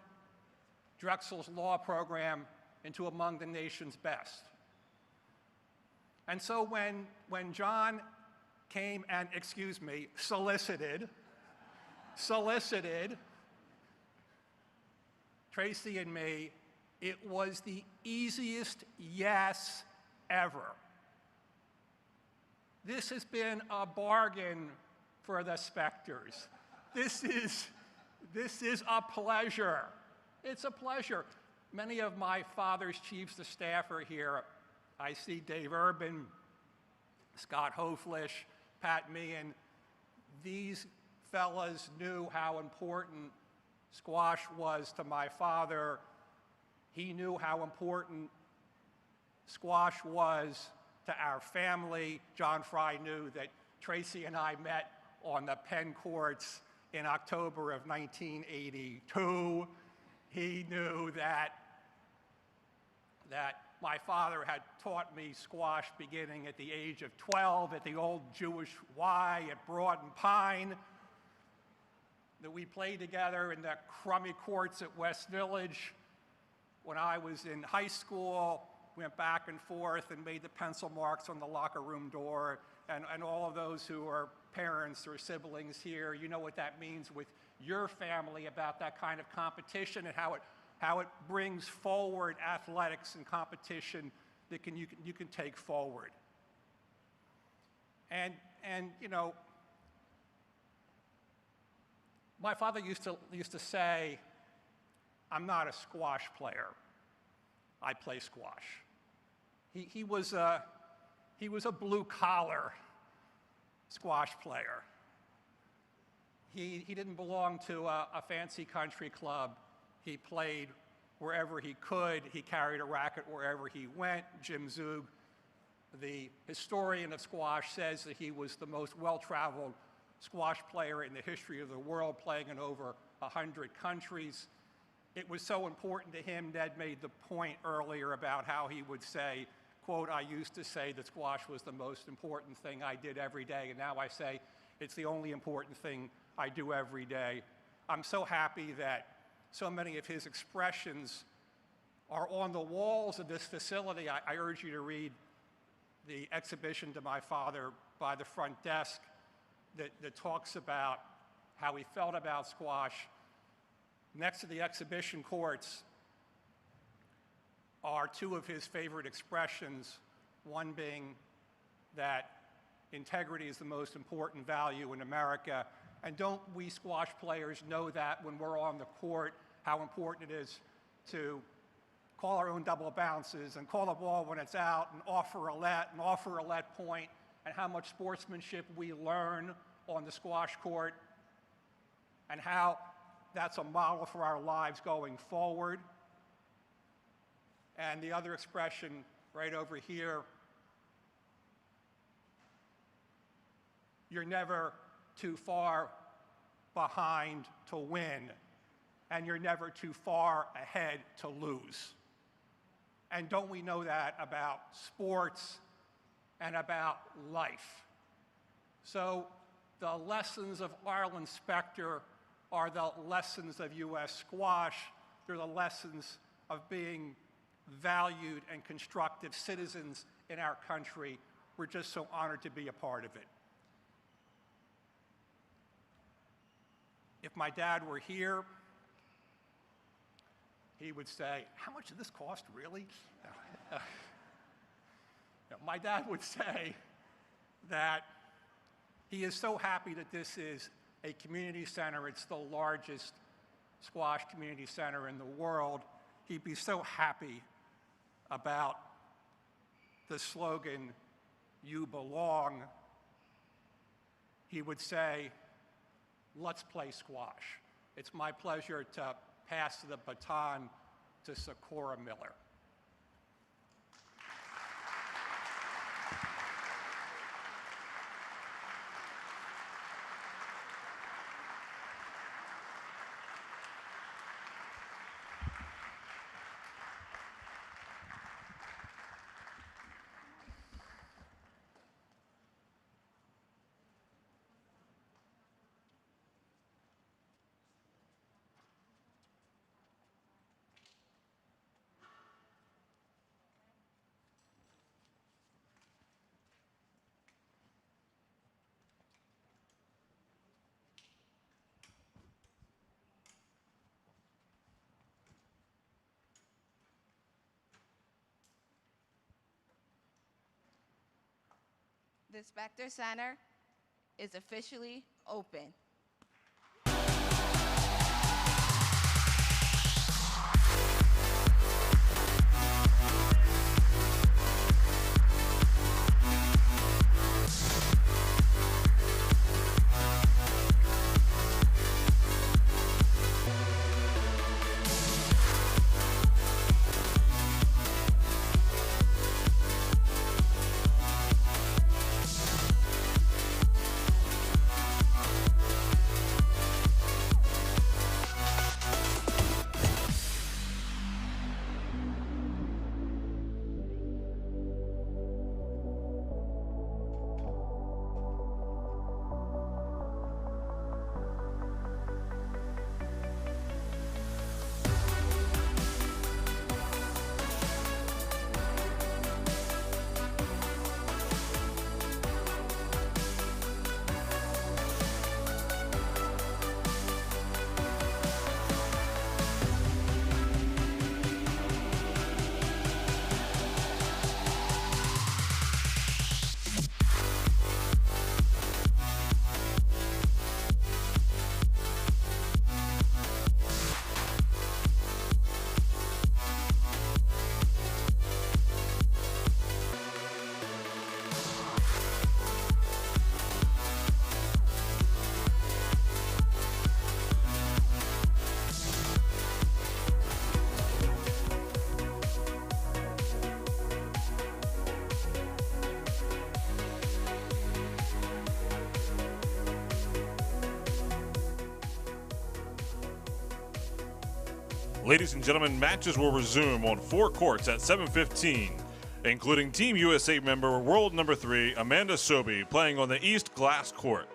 Drexel's law program into among the nation's best. And so when John came and, solicited Tracy and me, it was the easiest yes ever. This has been a bargain for the Specters. This is a pleasure. It's a pleasure. Many of my father's chiefs of staff are here. I see Dave Urban, Scott Hoflish, Pat Meehan. These fellas knew how important squash was to my father. He knew how important squash was to our family. John Fry knew that Tracy and I met on the Penn courts in October of 1982. He knew that my father had taught me squash beginning at the age of 12 at the old Jewish Y at Broad and Pine, that we played together in the crummy courts at West Village. When I was in high school, went back and forth and made the pencil marks on the locker room door, and all of those who are parents or siblings here, you know what that means with your family about that kind of competition and how it brings forward athletics and competition that you can take forward. And you know, my father used to say, I'm not a squash player. I play squash. He was a blue collar squash player. He didn't belong to a fancy country club. He played wherever he could. He carried a racket wherever he went. Jim Zug, the historian of squash, says that he was the most well-traveled squash player in the history of the world, playing in over 100 countries. It was so important to him, Ned made the point earlier about how he would say, quote, "I used to say that squash was the most important thing I did every day, and now I say it's the only important thing I do every day." I'm so happy that so many of his expressions are on the walls of this facility. I urge you to read the exhibition to my father by the front desk that talks about how he felt about squash. Next to the exhibition courts are two of his favorite expressions, one being that integrity is the most important value in America. And don't we squash players know that when we're on the court, how important it is to call our own double bounces and call the ball when it's out and offer a let point, and how much sportsmanship we learn on the squash court, and how that's a model for our lives going forward. And the other expression right over here, you're never too far behind to win, and you're never too far ahead to lose. And don't we know that about sports and about life? So the lessons of Arlen Specter are the lessons of U.S. squash. They're the lessons of being valued and constructive citizens in our country. We're just so honored to be a part of it. If my dad were here, he would say, "How much did this cost, really?" My dad would say that he is so happy that this is a community center. It's the largest squash community center in the world. He'd be so happy about the slogan, "You belong." He would say, "Let's play squash." It's my pleasure to pass the baton to Socorro Miller. The Specter Center is officially open. Ladies and gentlemen, matches will resume on 4 courts at 7:15, including Team USA member world number 3, Amanda Sobey, playing on the East Glass Court.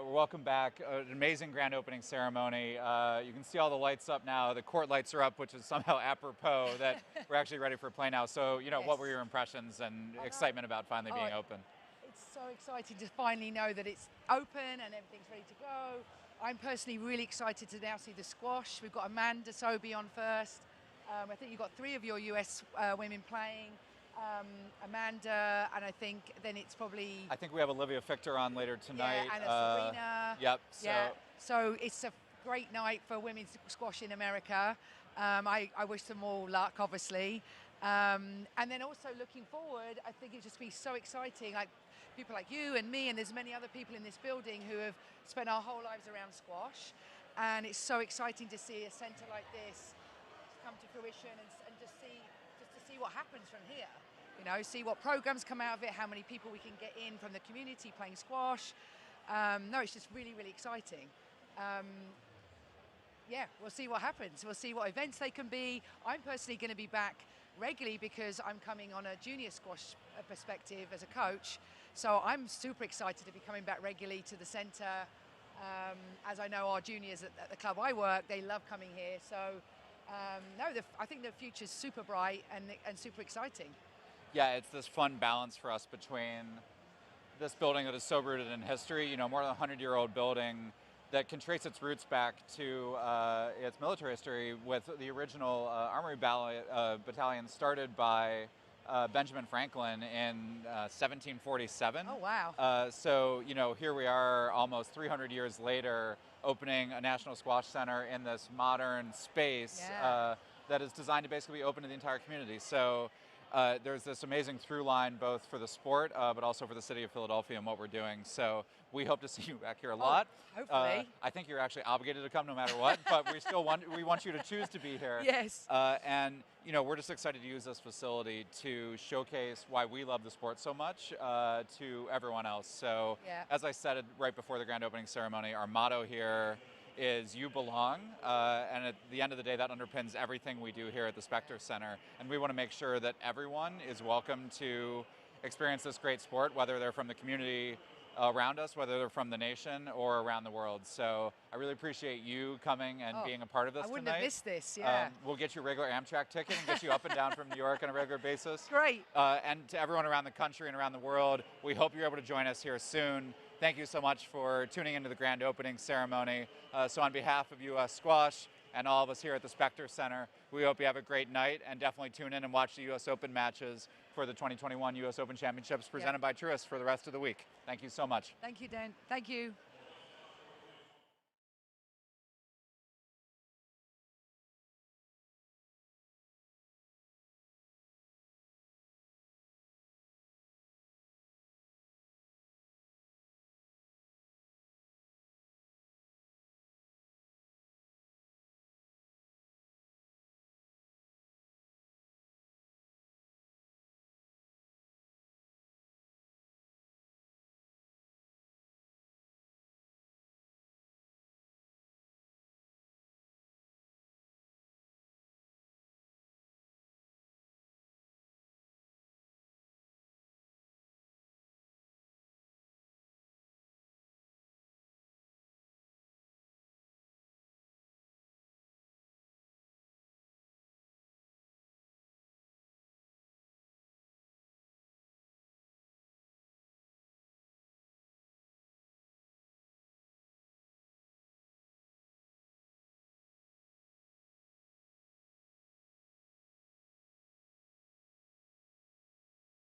Welcome back. An amazing grand opening ceremony. You can see all the lights up now. The court lights are up, which is somehow apropos that we're actually ready for play now. So, you know, what were your impressions and excitement about finally being open? It's so exciting to finally know that it's open and everything's ready to go. I'm personally really excited to now see the squash. We've got Amanda Sobey on first. I think you've got 3 of your US women playing. Amanda, and I think then it's probably... I think we have Olivia Fichter on later tonight. Yeah, and Serena. Yep. So it's a great night for women's squash in America. I wish them all luck, obviously. And then also looking forward, I think it'd just be so exciting. Like people like you and me, and there's many other people in this building who have spent our whole lives around squash. And it's so exciting to see a centre like this come to fruition and just to see what happens from here. You know, see what programs come out of it, how many people we can get in from the community playing squash. No, it's just really, really exciting. Yeah, we'll see what happens. We'll see what events they can be. I'm personally going to be back regularly because I'm coming on a junior squash perspective as a coach. So I'm super excited to be coming back regularly to the centre. As I know our juniors at the club I work, they love coming here. So no, I think the future's super bright and super exciting. Yeah, it's this fun balance for us between this building that is so rooted in history, you know, more than a 100-year-old building that can trace its roots back to its military history with the original armory battalion started by Benjamin Franklin in 1747. Oh, wow. So, you know, here we are almost 300 years later opening a National Squash Center in this modern space that is designed to basically be open to the entire community. So there's this amazing through line both for the sport, but also for the city of Philadelphia and what we're doing. So we hope to see you back here a lot. Hopefully. I think you're actually obligated to come no matter what, but we still want you to choose to be here. Yes. And you know, we're just excited to use this facility to showcase why we love the sport so much to everyone else. So as I said right before the grand opening ceremony, our motto here is "You belong," and at the end of the day, that underpins everything we do here at the Specter Center. And we want to make sure that everyone is welcome to experience this great sport, whether they're from the community around us, whether they're from the nation or around the world. So I really appreciate you coming and being a part of this tonight. I wouldn't have missed this, yeah. We'll get you a regular Amtrak ticket and get you up and down from New York on a regular basis. Great. And to everyone around the country and around the world, we hope you're able to join us here soon. Thank you so much for tuning into the grand opening ceremony. So on behalf of US Squash and all of us here at the Specter Center, we hope you have a great night, and definitely tune in and watch the US Open matches for the 2021 US Open Championships presented by Truist for the rest of the week. Thank you so much. Thank you, Dan. Thank you.